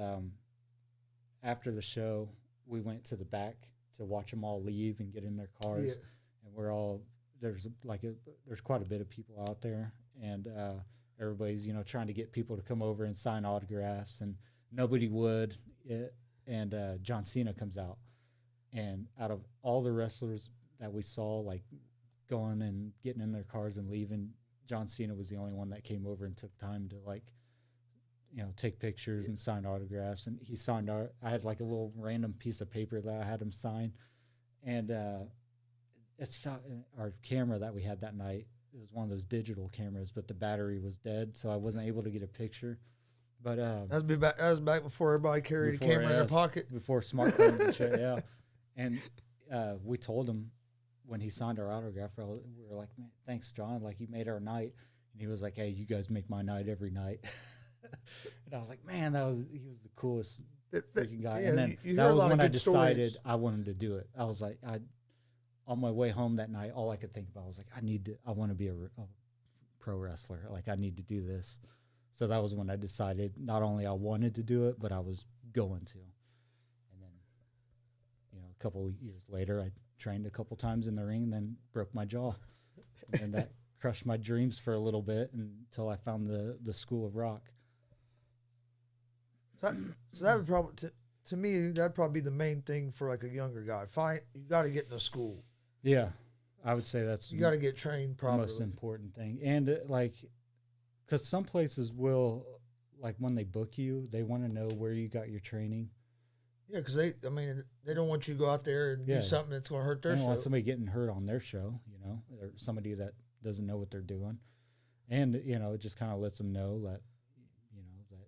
after the show, we went to the back to watch them all leave and get in their cars. Yeah. And we're all there's quite a bit of people out there, and everybody's trying to get people to come over and sign autographs, and nobody would. And John Cena comes out, and out of all the wrestlers that we saw like going and getting in their cars and leaving, John Cena was the only one that came over and took time to like take pictures and sign autographs. And he signed I had like a little random piece of paper that I had him sign, and it's our camera that we had that night. It was one of those digital cameras, but the battery was dead, so I wasn't able to get a picture. But that was back before everybody carried a camera in their pocket. Before smartphones and shit, yeah. And we told him when he signed our autograph, we were like, "Man, thanks, John. Like, you made our night." And he was like, "Hey, you guys make my night every night." And I was like, "Man, he was the coolest freaking guy." Yeah, and then that was when I decided I wanted to do it. I was like, on my way home that night, all I could think about was like, I want to be a pro wrestler. Like, I need to do this. So that was when I decided not only I wanted to do it, but I was going to. And then, a couple of years later, I trained a couple times in the ring, and then broke my jaw. And that crushed my dreams for a little bit until I found the School of Rock. So that would probably, to me, that'd probably be the main thing for like a younger guy. You got to get in a school. Yeah, I would say that's you got to get trained properly. The most important thing. And because some places will, like when they book you, they want to know where you got your training. Yeah, because they don't want you to go out there and do something that's going to hurt their show. They don't want somebody getting hurt on their show, or somebody that doesn't know what they're doing. And, it just kind of lets them know that, that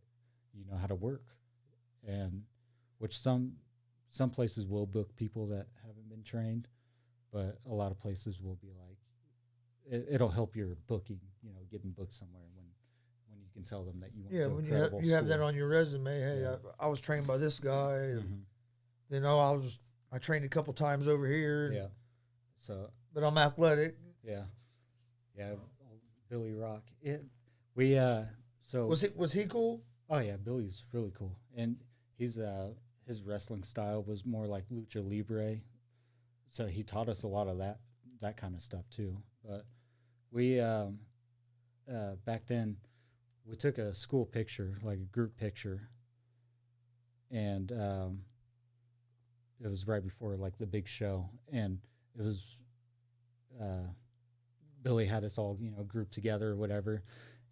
you know how to work. And which some places will book people that haven't been trained, but a lot of places will be like, it'll help your booking, getting booked somewhere when you can tell them that you went to a credible you have that on your resume. Hey, I was trained by this guy. And, I trained a couple times over here. Yeah. So, but I'm athletic. Yeah. Yeah. Billy Rock. So was he cool? Oh yeah, Billy's really cool, and he's his wrestling style was more like lucha libre, so he taught us a lot of that kind of stuff too. But we back then we took a school picture, like a group picture, and it was right before like the big show, and it was Billy had us all grouped together or whatever.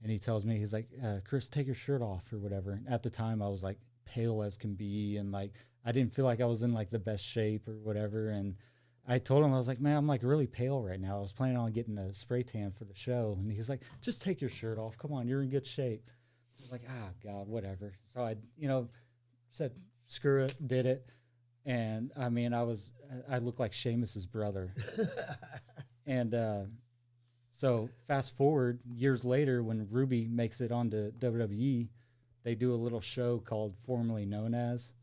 And he tells me, he's like, Chris, take your shirt off or whatever. And at the time, I was like pale as can be. And like, I didn't feel like I was in like the best shape or whatever. And I told him, I was like, man, I'm like really pale right now. I was planning on getting a spray tan for the show. And he's like, just take your shirt off. Come on, you're in good shape. I was like, God, whatever. So I, said, screw it, did it. And I mean, I looked like Sheamus's brother. And, so fast forward years later, when Ruby makes it onto WWE, they do a little show called Formerly Known As,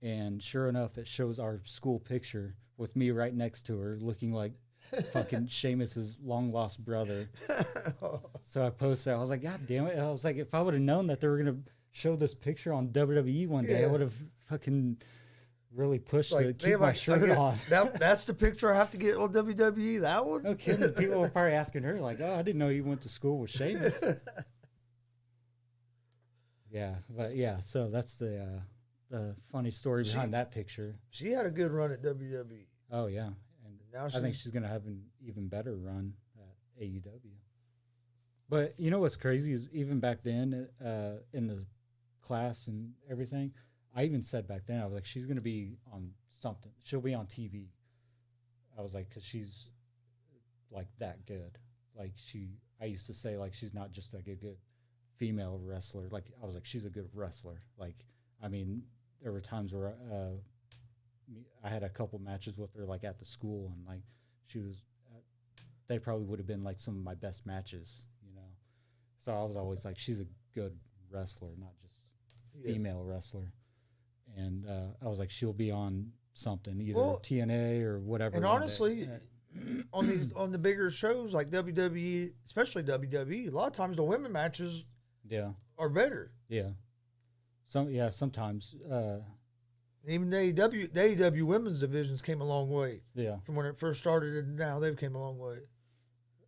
and sure enough, it shows our school picture with me right next to her, looking like fucking Sheamus's long lost brother. So I posted, I was like, God damn it! I was like, if I would have known that they were gonna show this picture on WWE one day, I would have fucking really pushed to keep my shirt on. That's the picture I have to get on WWE. That one? No kidding. People were probably asking her like, "Oh, I didn't know you went to school with Sheamus." Yeah, but yeah. So that's the funny story behind that picture. She had a good run at WWE. Oh yeah, and now I think she's gonna have an even better run at AEW. But you know what's crazy is even back then, in the class and everything. I even said back then, I was like, she's going to be on something. She'll be on TV. I was like, because she's like that good. Like I used to say like, she's not just like a good female wrestler. Like I was like, she's a good wrestler. Like, I mean, there were times where I had a couple matches with her like at the school, and like she was, they probably would have been like some of my best matches, So I was always like, she's a good wrestler, not just female wrestler. and I was like, she'll be on something, either Well, TNA or whatever. And one honestly, day. on the bigger shows like WWE, especially WWE, a lot of times the women matches yeah, are better. yeah, sometimes, Even the AEW women's divisions came a long way yeah. from when it first started, and now they've came a long way.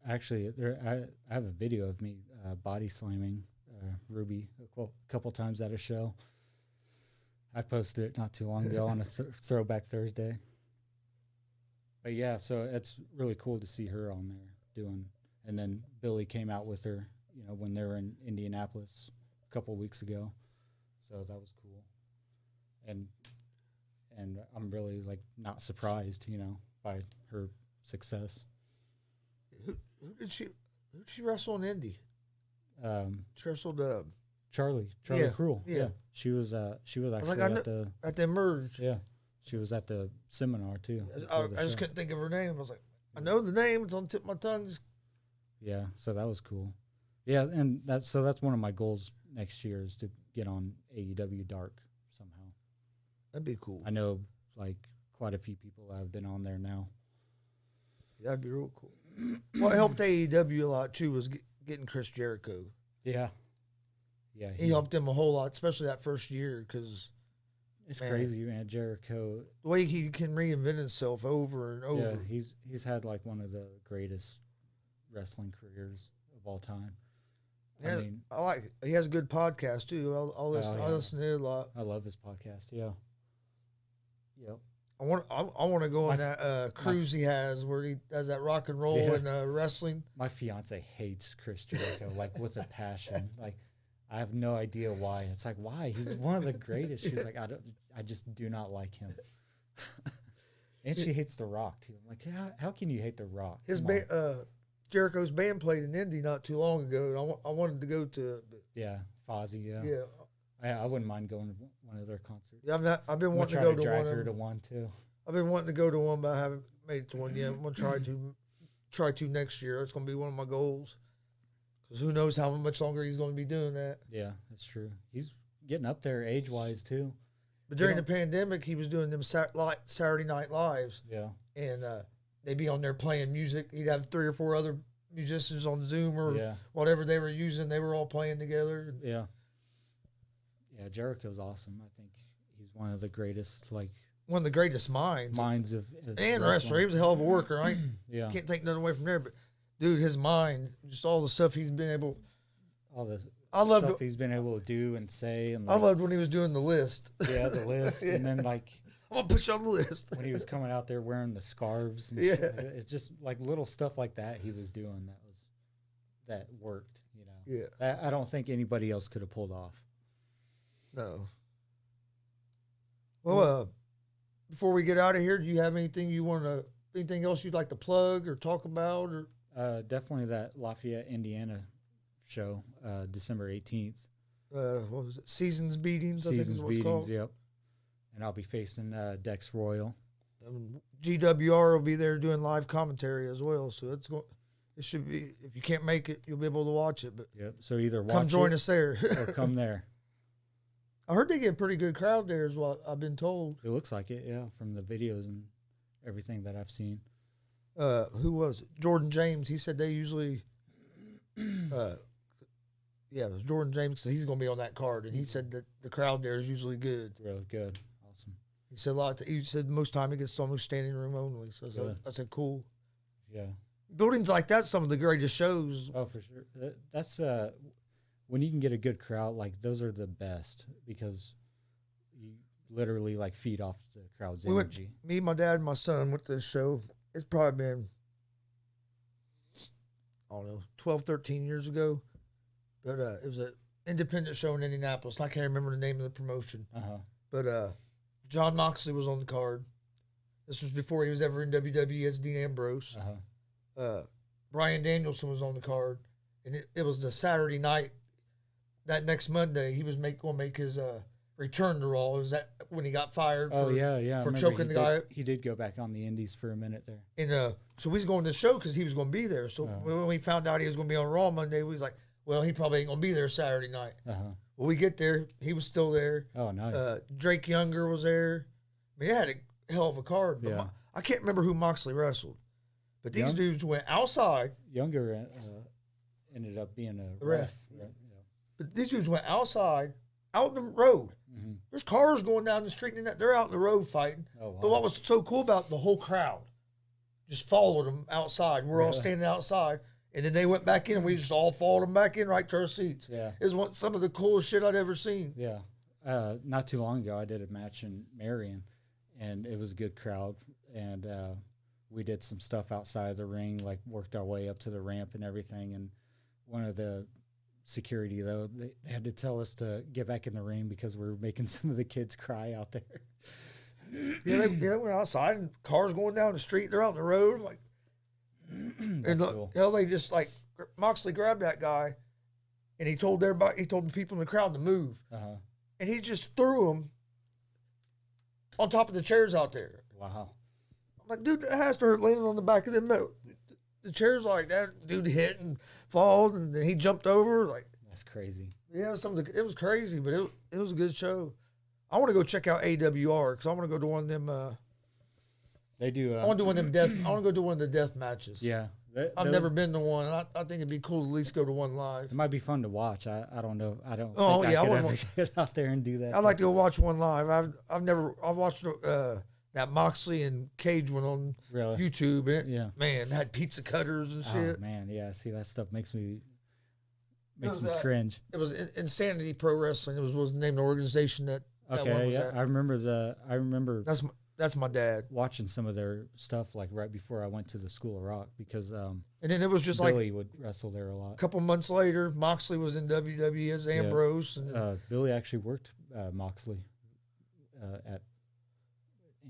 Actually, I have a video of me body slamming Ruby a couple times at a show. I posted it not too long ago on a Throwback Thursday. But yeah, so it's really cool to see her on there doing. And then Billy came out with her, when they were in Indianapolis a couple weeks ago. So that was cool. And I'm really like not surprised, by her success. Who did she wrestle in Indy? She wrestled Charlie yeah, Cruel. yeah. She was actually at the Emerge. Yeah, she was at the seminar too. I just couldn't think of her name. I was like, I know the name. It's on the tip of my tongue. Yeah, so that was cool. Yeah, and that's one of my goals next year is to get on AEW Dark somehow. That'd be cool. I know like quite a few people have been on there now. That'd be real cool. What helped AEW a lot too was getting Chris Jericho. Yeah. Yeah, he helped them a whole lot, especially that first year, because it's crazy, man. Jericho, the way he can reinvent himself over and over. Yeah, he's had like one of the greatest wrestling careers of all time. Yeah, I like it. He has a good podcast too. I'll listen to it a lot. I love his podcast. Yeah. Yep. I want to go on that cruise he has where he does that rock and roll and wrestling. My fiance hates Chris Jericho like with a passion. Like, I have no idea why. It's like, why? He's one of the greatest. She's like, I just do not like him. And she hates The Rock too. I'm like, how can you hate The Rock? His Jericho's band played in Indy not too long ago. I wanted to go to it. But yeah, Fozzy. Yeah. Yeah. I wouldn't mind going to one of their concerts. Yeah, I've been wanting to go to drag one. Her to one too. I've been wanting to go to one, but I haven't made it to one yet. I'm gonna try to next year. It's gonna be one of my goals. Because who knows how much longer he's going to be doing that. Yeah, that's true. He's getting up there age-wise, too. But during the pandemic, he was doing them Saturday Night Lives. Yeah. And they'd be on there playing music. He'd have 3 or 4 other musicians on Zoom or whatever they were using. They were all playing together. Yeah. Yeah, Jericho's awesome. I think he's one of the greatest, one of the greatest minds of and wrestler. He was a hell of a worker. I can't take nothing away from there, but dude, his mind, just all the stuff he's been able, he's been able to do and say, and I loved when he was doing the list. Yeah, the list, and then I'm gonna put you on the list. When he was coming out there wearing the scarves, and it's just like little stuff like that he was doing that worked. Yeah, I don't think anybody else could have pulled off. No. Well, before we get out of here, do you have anything else you'd like to plug or talk about or? Definitely that Lafayette, Indiana show, December 18th. What was it? Seasons Beatings, I think is what it's Beatings, called. Yep. And I'll be facing Dex Royal. G.W.R. will be there doing live commentary as well. So it should be, if you can't make it, you'll be able to watch it. But yep. So either come join us there or come there. I heard they get a pretty good crowd there, is what I've been told. It looks like it, yeah, from the videos and everything that I've seen. Who was it? Jordan James. He said they usually, it was Jordan James. So he's going to be on that card, and he said that the crowd there is usually good. Really good, awesome. He said he said most time he gets almost standing room only. So I said cool. Yeah, buildings like that's some of the greatest shows. Oh, for sure. That's when you can get a good crowd. Like those are the best because you literally feed off the crowd's energy. Me, my dad, and my son went to this show. It's probably been, I don't know, 12, 13 years ago. But it was an independent show in Indianapolis. And I can't remember the name of the promotion. Uh-huh. But John Moxley was on the card. This was before he was ever in WWE as Dean Ambrose. Uh-huh. Bryan Danielson was on the card. And it was the Saturday night. That next Monday, he was going to make his return to Raw. Was that when he got fired? For choking the guy. He did go back on the Indies for a minute there. And so he's going to the show because he was going to be there. So when we found out he was going to be on Raw Monday, we was like, well, he probably ain't going to be there Saturday night. Uh-huh. Well, we get there. He was still there. Oh, nice. Drake Younger was there. I mean, they had a hell of a card. But Yeah. I can't remember who Moxley wrestled. But these Young? dudes went outside. Younger ended up being a Ref. ref. Yeah. But these dudes went outside, out in the road. Mm-hmm. There's cars going down the street, and they're out in the road fighting. Oh, wow. But what was so cool about the whole crowd just followed them outside. We're all standing outside. And then they went back in, and we just all followed them back in right to our seats. Yeah. It was some of the coolest shit I'd ever seen. Yeah. Not too long ago, I did a match in Marion, and it was a good crowd. And we did some stuff outside of the ring, like worked our way up to the ramp and everything. And one of the security, though, they had to tell us to get back in the ring because we were making some of the kids cry out there. Yeah, they went outside, and cars going down the street. They're out on the road. Like, and cool. hell, they just like Moxley grabbed that guy, and he told everybody, he told the people in the crowd to move, and he just threw him on top of the chairs out there. Wow. I'm like, dude, that has to hurt landing on the back of them. The chairs like that. Dude hit and fall, and then he jumped over. Like, That's crazy. yeah, it was crazy, but it was a good show. I want to go check out AWR because I want to go to one of them. They do. I want to do one of them death. I want to go to one of the death matches. Yeah. I've never been to one. I think it'd be cool to at least go to one live. It might be fun to watch. I don't know. I don't. Oh, think yeah, I I could wouldn't ever get out there and do that. I'd like to go watch one live. I've watched that Moxley and Cage one on Really? YouTube. And Yeah. Man, it had pizza cutters and shit. Oh man, yeah. See, that stuff makes me was, cringe. It was Insanity Pro Wrestling. It was the name of the organization that one Okay, was yeah. at. I remember That's my dad. watching some of their stuff like right before I went to the School of Rock because And then it was just Billy would wrestle there a lot. a couple months later, Moxley was in WWE as Ambrose. And Billy actually worked Moxley at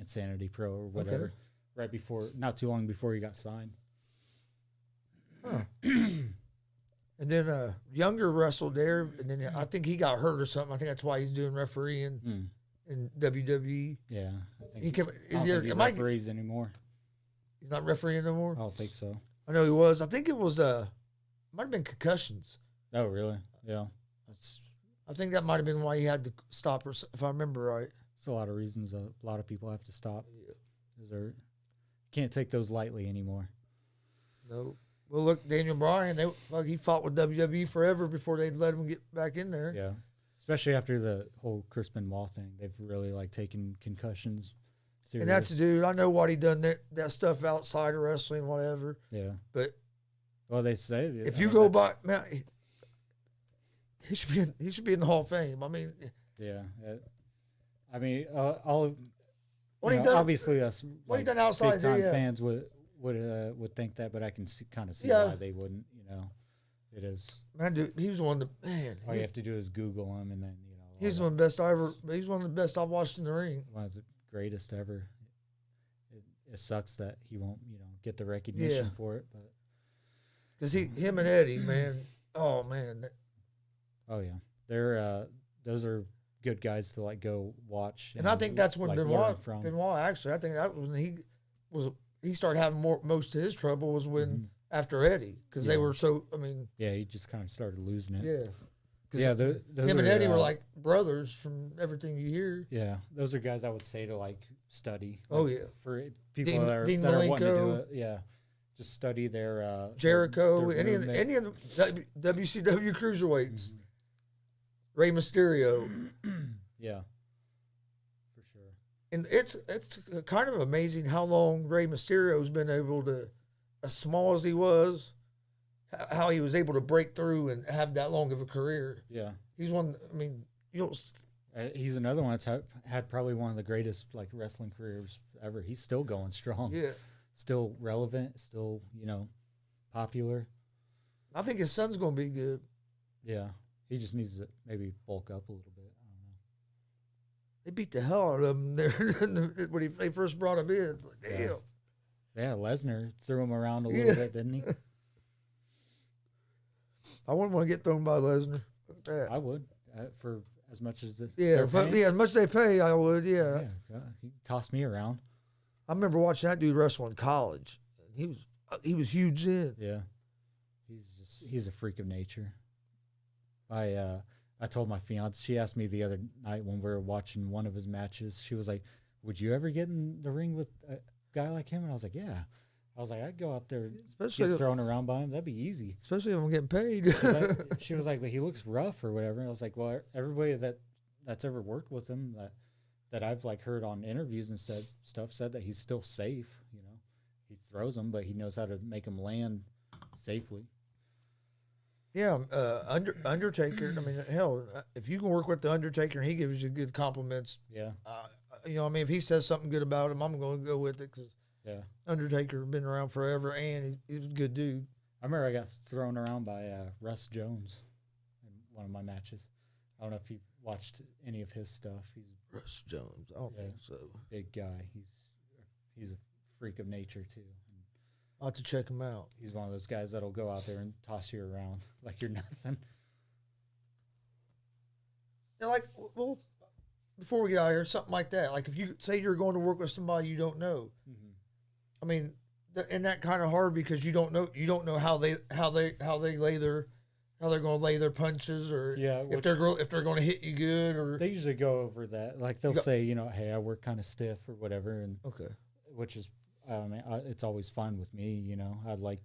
Insanity Pro or whatever, right before, not too long before he got signed. And then Younger wrestled there, and then I think he got hurt or something. I think that's why he's doing refereeing in WWE. Yeah, I think He kept, I don't think he referees anymore. He's not refereeing no more. I don't think so. I know he was. I think it was might have been concussions. Oh, really? Yeah, that's I think that might have been why he had to stop, if I remember right. a lot of reasons. A lot of people have to stop. Those are can't take those lightly anymore. No. Well, look, Daniel Bryan, he fought with WWE forever before they'd let him get back in there. Yeah, especially after the whole Chris Benoit thing, they've really like taken concussions serious. And that's the dude. I know what he done that stuff outside of wrestling, whatever. Yeah, But well, they say if you go by, man, he should be in the Hall of Fame. I mean, yeah. I mean, all what he done? obviously us What he like, done outside big time there, yeah. fans would think that, but I can kind of see Yeah. why they wouldn't. You know, it is. Man, dude, he was one of the man. All you have to do is Google him, and then you know. He's all one of the best I ever. He's one of the best I've watched in the ring. one of the greatest ever. It sucks that he won't, get the recognition for it, but Because him and Eddie, man. Oh man, oh yeah, they're those are good guys to like go watch. and I think that's when like, learn Benoit. from. Benoit actually, I think that was when he started having most of his trouble was when after Eddie because they Yeah. were so. I mean, Yeah, he just kind of started losing it. yeah. 'Cause Yeah, those him and are, Eddie were like brothers from everything you hear. Yeah, those are guys I would say to like study. Oh, like, yeah. for people Dean- that are Dean wanting to do Malenko. it. Yeah, just study their Jericho, their any of the WCW cruiserweights, Rey Mysterio, Yeah, for sure. and it's kind of amazing how long Rey Mysterio's been able to, as small as he was, how he was able to break through and have that long of a career. Yeah, He's one. I mean, he's another one that's had probably one of the greatest like wrestling careers ever. He's still going strong. yeah. Still relevant. Still popular. I think his son's going to be good. Yeah, he just needs to maybe bulk up a little bit. I don't know. They beat the hell out of him there when they first brought him in. Like, damn. Yeah, Lesnar threw him around a little bit, didn't he? I wouldn't want to get thrown by Lesnar. Fuck that. I would for as much as the Yeah, as much as they pay, I would. Yeah. Yeah, God, he tossed me around. I remember watching that dude wrestle in college. He was huge then. Yeah, he's a freak of nature. I I told my fiance. She asked me the other night when we were watching one of his matches. She was like, "Would you ever get in the ring with a guy like him?" And I was like, "Yeah." I was like, "I'd go out there, especially get thrown around by him. That'd be easy." Especially if I'm getting paid. She was like, "But he looks rough or whatever." And I was like, "Well, everybody that's ever worked with him that I've like heard on interviews and said that he's still safe. You know, he throws them, but he knows how to make them land safely." Yeah, Undertaker. I mean, hell, if you can work with the Undertaker and he gives you good compliments, Yeah. You know, I mean, if he says something good about him, I'm going to go with it because Yeah. Undertaker been around forever and he's a good dude. I remember I got thrown around by Russ Jones in one of my matches. I don't know if you watched any of his stuff. He's Russ Jones. I don't think so. Big guy. He's a freak of nature too. I'll have to check him out. He's one of those guys that'll go out there and toss you around like you're nothing. Yeah, like, well, before we get out of here, something like that. Like if you say you're going to work with somebody you don't know, I mean, and that kind of hard because you don't know how they're going to lay their punches or if they're going to hit you good or they usually go over that. Like they'll say, you know, hey, I work kind of stiff or whatever, and which is. I mean, it's always fine with me, you know. I like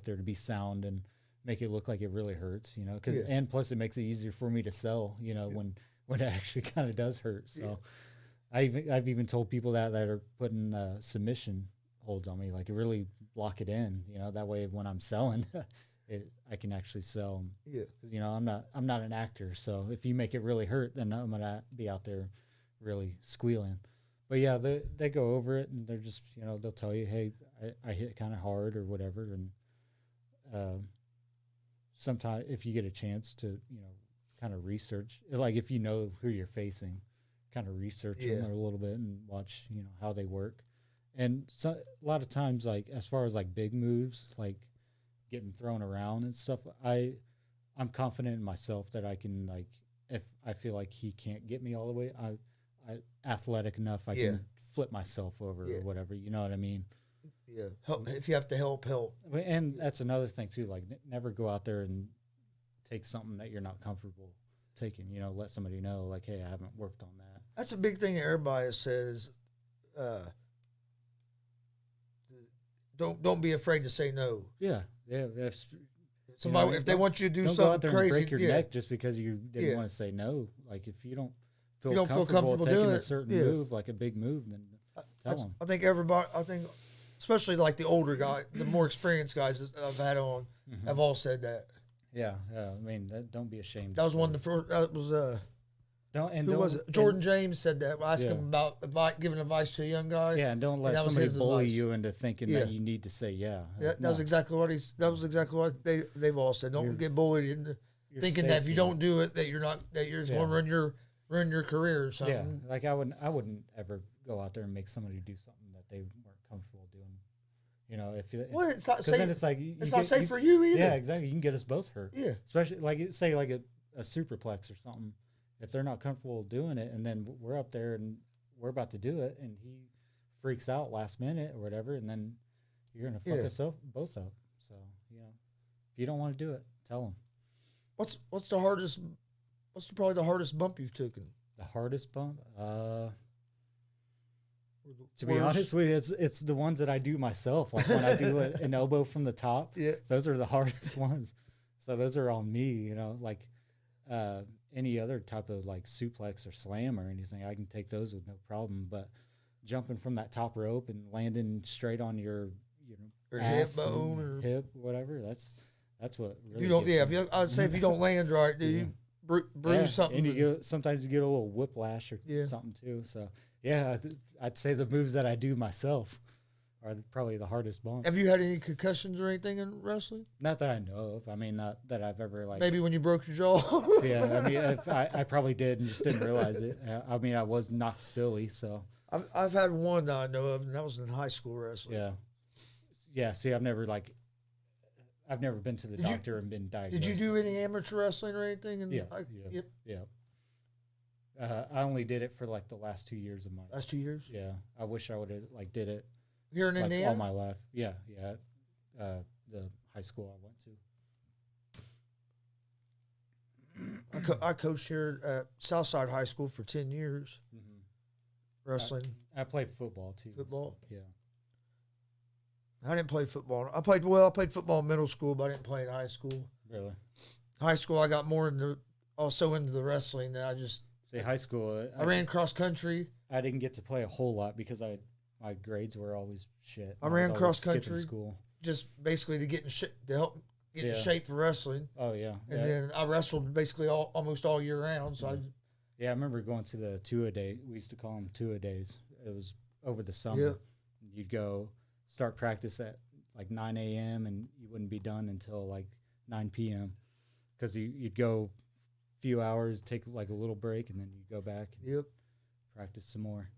there to be sound and make it look like it really hurts, you know. And plus, it makes it easier for me to sell, you know, when it actually kind of does hurt. So, I've even told people that are putting submission holds on me, like it really lock it in, you know. That way, when I'm selling, I can actually sell. Yeah, you know, I'm not an actor, so if you make it really hurt, then I'm gonna be out there really squealing. But yeah, they go over it and they're just, you know, they'll tell you, hey, I hit kind of hard or whatever. And sometimes if you get a chance to, you know, kind of research, like if you know who you're facing, kind of research them a little bit and watch, you know, how they work. And so a lot of times, like as far as like big moves, like getting thrown around and stuff, I'm confident in myself that I can, like, if I feel like he can't get me all the way, I athletic enough, I can flip myself over or whatever. You know what I mean? Yeah. Help, if you have to help. And that's another thing too. Like never go out there and take something that you're not comfortable taking. You know, let somebody know, like, hey, I haven't worked on that. That's a big thing that everybody says. Don't be afraid to say no. Yeah. Somebody, if they want you to do something go out there crazy, and break your neck just because you didn't want to say no. Like if you don't feel feel comfortable taking doing a certain move, like a big move, then tell them. I think everybody, especially like the older guy, the more experienced guys that I've had on, have all said that. Yeah. I mean, don't be ashamed. That was one of the first. That was who was it? Jordan James said that. I asked him about giving advice to a young guy. Yeah, and don't let somebody bully you into thinking that you need to say That was exactly what they've all said. Don't get bullied into thinking that if you don't do it, that you're going to ruin your career or something. Yeah, like I wouldn't ever go out there and make somebody do something that they weren't comfortable doing. You know, it's not safe. Then it's like it's not safe for you either. Yeah, exactly. You can get us both hurt. Yeah, especially like say like a superplex or something. If they're not comfortable doing it, and then we're up there and we're about to do it, and he freaks out last minute or whatever, and then you're gonna fuck us both up. So you know, if you don't want to do it, tell them. What's probably the hardest bump you've taken? The hardest bump? To be honest with you, it's the ones that I do myself. Like when I do an elbow from the top, those are the hardest ones. So those are on me, you know, like any other type of like suplex or slam or anything, I can take those with no problem. But jumping from that top rope and landing straight on your hip bone or hip, whatever, that's what really. I'd say if you don't land right, you bruise something. And sometimes you get a little whiplash or something too. So yeah, I'd say the moves that I do myself are probably the hardest bumps. Have you had any concussions or anything in wrestling? Not that I know of. I mean, not that I've ever like. Maybe when you broke your jaw. Yeah, I mean, I probably did and just didn't realize it. I mean, I was knocked silly, so. I've had one that I know of, and that was in high school wrestling. Yeah. See, I've never been to the doctor and been diagnosed. Did you do any amateur wrestling or anything? Yeah. I only did it for like the last 2 years of my life. Last 2 years? Yeah. I wish I would have like did it. Here in Indiana? All my life. Yeah. The high school I went I coached here at Southside High School for 10 years. Wrestling. I played football too. Football? Yeah. I didn't play football. I played football in middle school, but I didn't play in high school. Really? High school, I got more into the wrestling that I just. Say high school. I ran cross country. I didn't get to play a whole lot because my grades were always shit. I ran was cross skipping country. School. Just basically to help get in shape for wrestling. Oh yeah. And then I wrestled basically almost all year round. So I remember going to the two-a-day. We used to call them two-a-days. It was over the summer. Yeah. You'd go start practice at like 9 a.m. and you wouldn't be done until like 9 p.m. because you'd go a few hours, take like a little break, and then you'd go back and practice some more.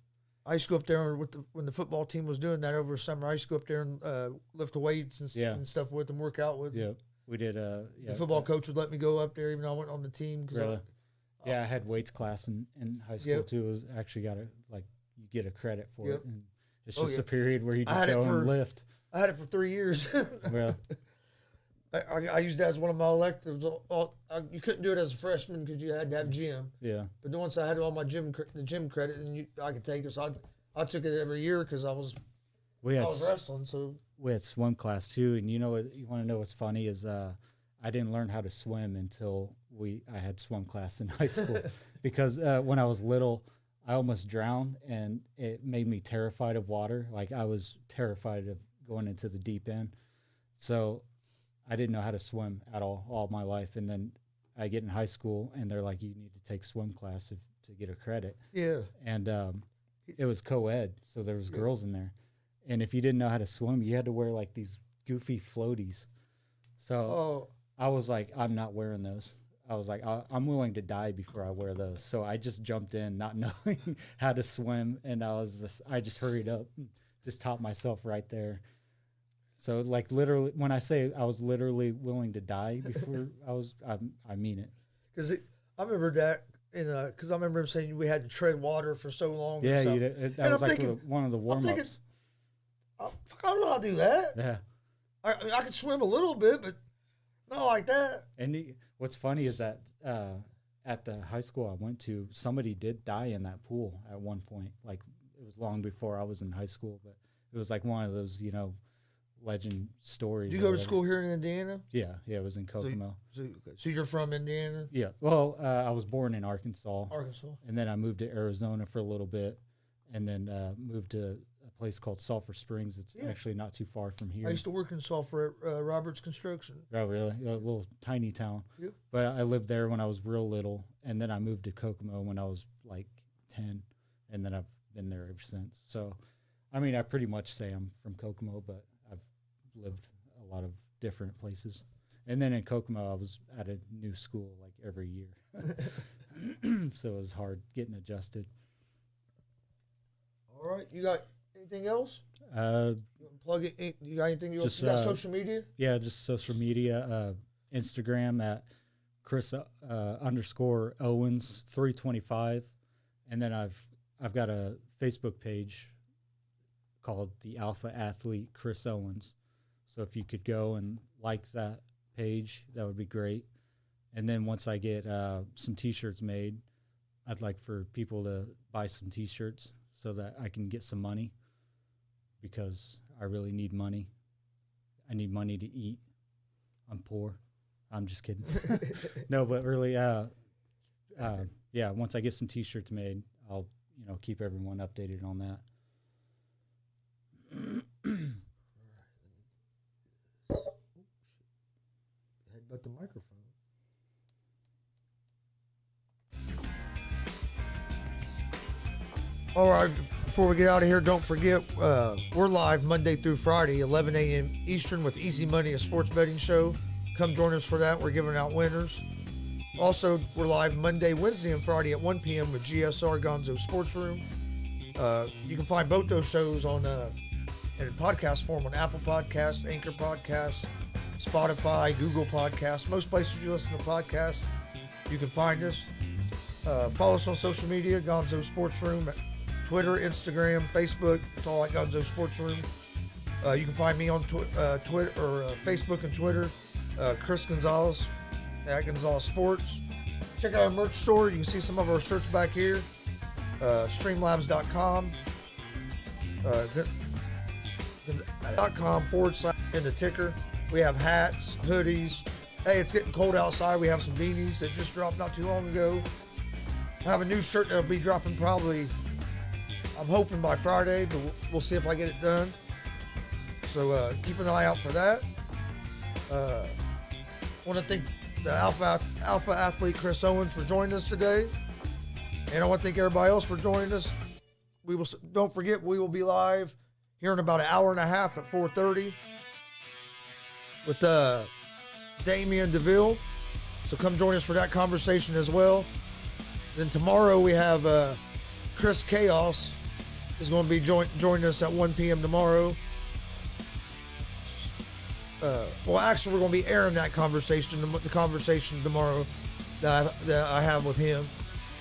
I used to go up there when the football team was doing that over the summer. I used to go up there and lift the weights and stuff with them, work out with them. Yeah, we did. The football coach would let me go up there even though I went on the team. Really? I had weights class in high school too. It was actually you get a credit for it. And it's just a period where you just go and lift. I had it for 3 years. Well, I used that as one of my electives. You couldn't do it as a freshman because you had to have gym. Yeah. But then once I had all my gym credit, then I could take it. So I took it every year because I was wrestling. So we had swim class too, and you know what? You want to know what's funny is I didn't learn how to swim until I had swim class in high school because when I was little, I almost drowned, and it made me terrified of water. Like I was terrified of going into the deep end. So I didn't know how to swim at all my life. And then I get in high school, and they're like, you need to take swim class to get a credit. Yeah. And it was co-ed, so there was girls in there. And if you didn't know how to swim, you had to wear like these goofy floaties. So I was like, I'm not wearing those. I was like, I'm willing to die before I wear those. So I just jumped in not knowing how to swim, and I just hurried up, just taught myself right there. So like literally, when I say I was literally willing to die before I mean it. Because I remember that, because I remember him saying we had to tread water for so long. Yeah, that was like one of the warm-ups. I don't know how to do that. Yeah. I mean, I could swim a little bit, but not like that. And what's funny is that at the high school I went to, somebody did die in that pool at one point. Like it was long before I was in high school, but it was like one of those, legend stories. Did you go to school here in Indiana? Yeah, it was in Kokomo. So you're from Indiana? Yeah. Well, I was born in Arkansas. Arkansas. And then I moved to Arizona for a little bit, and then moved to a place called Sulphur Springs. It's actually not too far from here. I used to work in Sulphur at Roberts Construction. Oh, really? A little tiny town. Yep. But I lived there when I was real little, and then I moved to Kokomo when I was like 10, and then I've been there ever since. So, I mean, I pretty much say I'm from Kokomo, but I've lived a lot of different places. And then in Kokomo, I was at a new school like every year. So it was hard getting adjusted. All right. You got anything else? Plug it. You got anything else? You got social media? Yeah, just social media. Instagram at Chris _ Owens 325. And then I've got a Facebook page called the Alpha Athlete Chris Owens. So if you could go and like that page, that would be great. And then once I get some T-shirts made, I'd like for people to buy some T-shirts so that I can get some money, because I really need money. I need money to eat. I'm poor. I'm just kidding. No, but really, yeah, once I get some T-shirts made, I'll keep everyone updated on that. Headbutt the microphone. All right, before we get out of here, don't forget, we're live Monday through Friday, 11 a.m. Eastern with Easy Money, a sports betting show. Come join us for that. We're giving out winners. Also, we're live Monday, Wednesday, and Friday at 1 p.m. with G.W.R. Gonzo Sports Room. You can find both those shows on in podcast form on Apple Podcasts, Anchor Podcasts, Spotify, Google Podcasts, most places you listen to podcasts. You can find us. Follow us on social media, Gonzo Sports Room, Twitter, Instagram, Facebook. It's all at Gonzo Sports Room. You can find me on Twitter or Facebook and Twitter, Chris Gonzalez at Gonzalez Sports. Check out our merch store. You can see some of our shirts back here. Streamlabs.com. .com/ in the ticker. We have hats, hoodies. Hey, it's getting cold outside. We have some beanies that just dropped not too long ago. I have a new shirt that'll be dropping probably, I'm hoping by Friday, but we'll see if I get it done. So keep an eye out for that. Want to thank the Alpha athlete Chris Owens for joining us today, and I want to thank everybody else for joining us. Don't forget, we will be live here in about an hour and a half at 4:30 with Damian DeVille. So come join us for that conversation as well. Then tomorrow we have Chris Chaos is going to be joining us at 1 p.m. tomorrow. Well, actually, we're going to be airing that conversation, the conversation tomorrow that I have with him.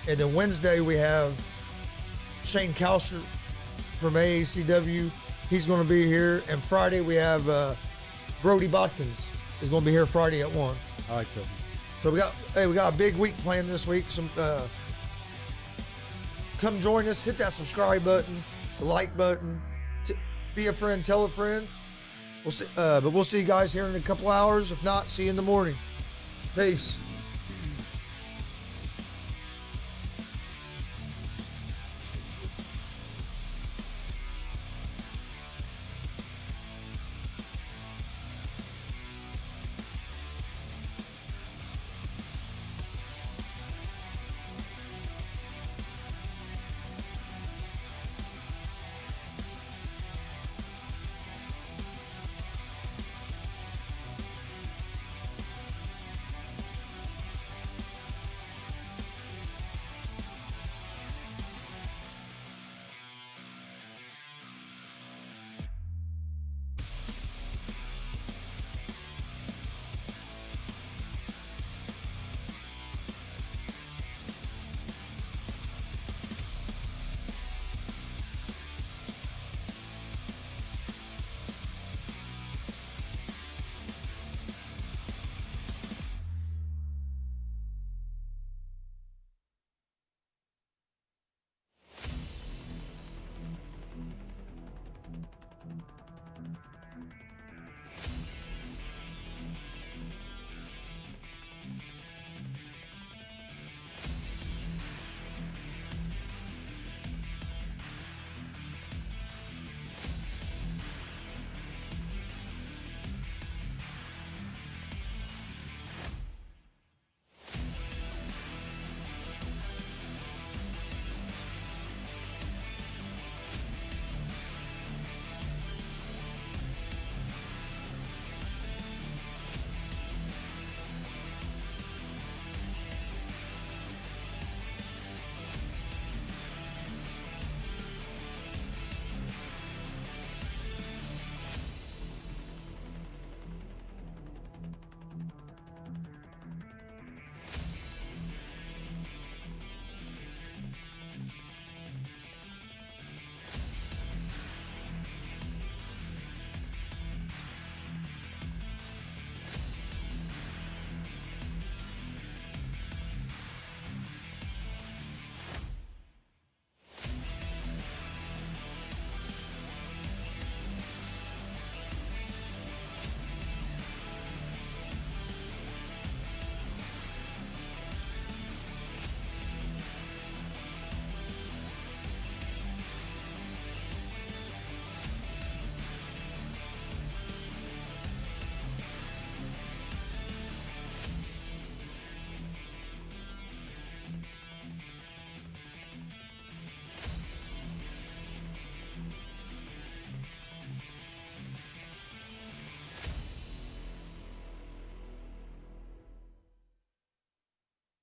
And then Wednesday we have Shane Kauser from AACW. He's going to be here. And Friday we have Brody Botkins is going to be here Friday at 1. I like that. So we got a big week planned this week. Come join us. Hit that subscribe button, the like button. Be a friend. Tell a friend. But we'll see you guys here in a couple hours. If not, see you in the morning. Peace.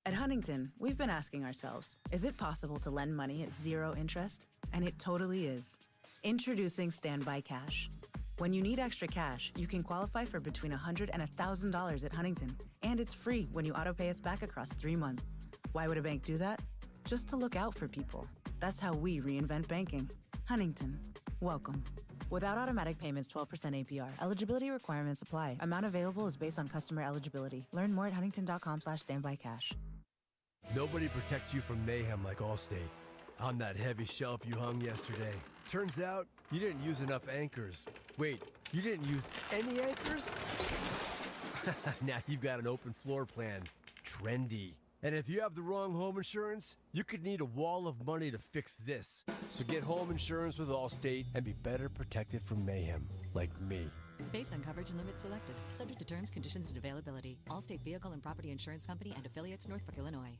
At Huntington, we've been asking ourselves, is it possible to lend money at zero interest? And it totally is. Introducing Standby Cash. When you need extra cash, you can qualify for between $100 and $1,000 at Huntington, and it's free when you autopay us back across 3 months. Why would a bank do that? Just to look out for people. That's how we reinvent banking. Huntington, welcome. Without automatic payments, 12% APR. Eligibility requirements apply. Amount available is based on customer eligibility. Learn more at huntington.com/standbycash. Nobody protects you from mayhem like Allstate. On that heavy shelf you hung yesterday. Turns out you didn't use enough anchors. Wait, you didn't use any anchors? Now you've got an open floor plan. Trendy. And if you have the wrong home insurance, you could need a wall of money to fix this. So get home insurance with Allstate and be better protected from mayhem, like me. Based on coverage and limits selected. Subject to terms, conditions, and availability. Allstate Vehicle and Property Insurance Company and affiliates, Northbrook, Illinois.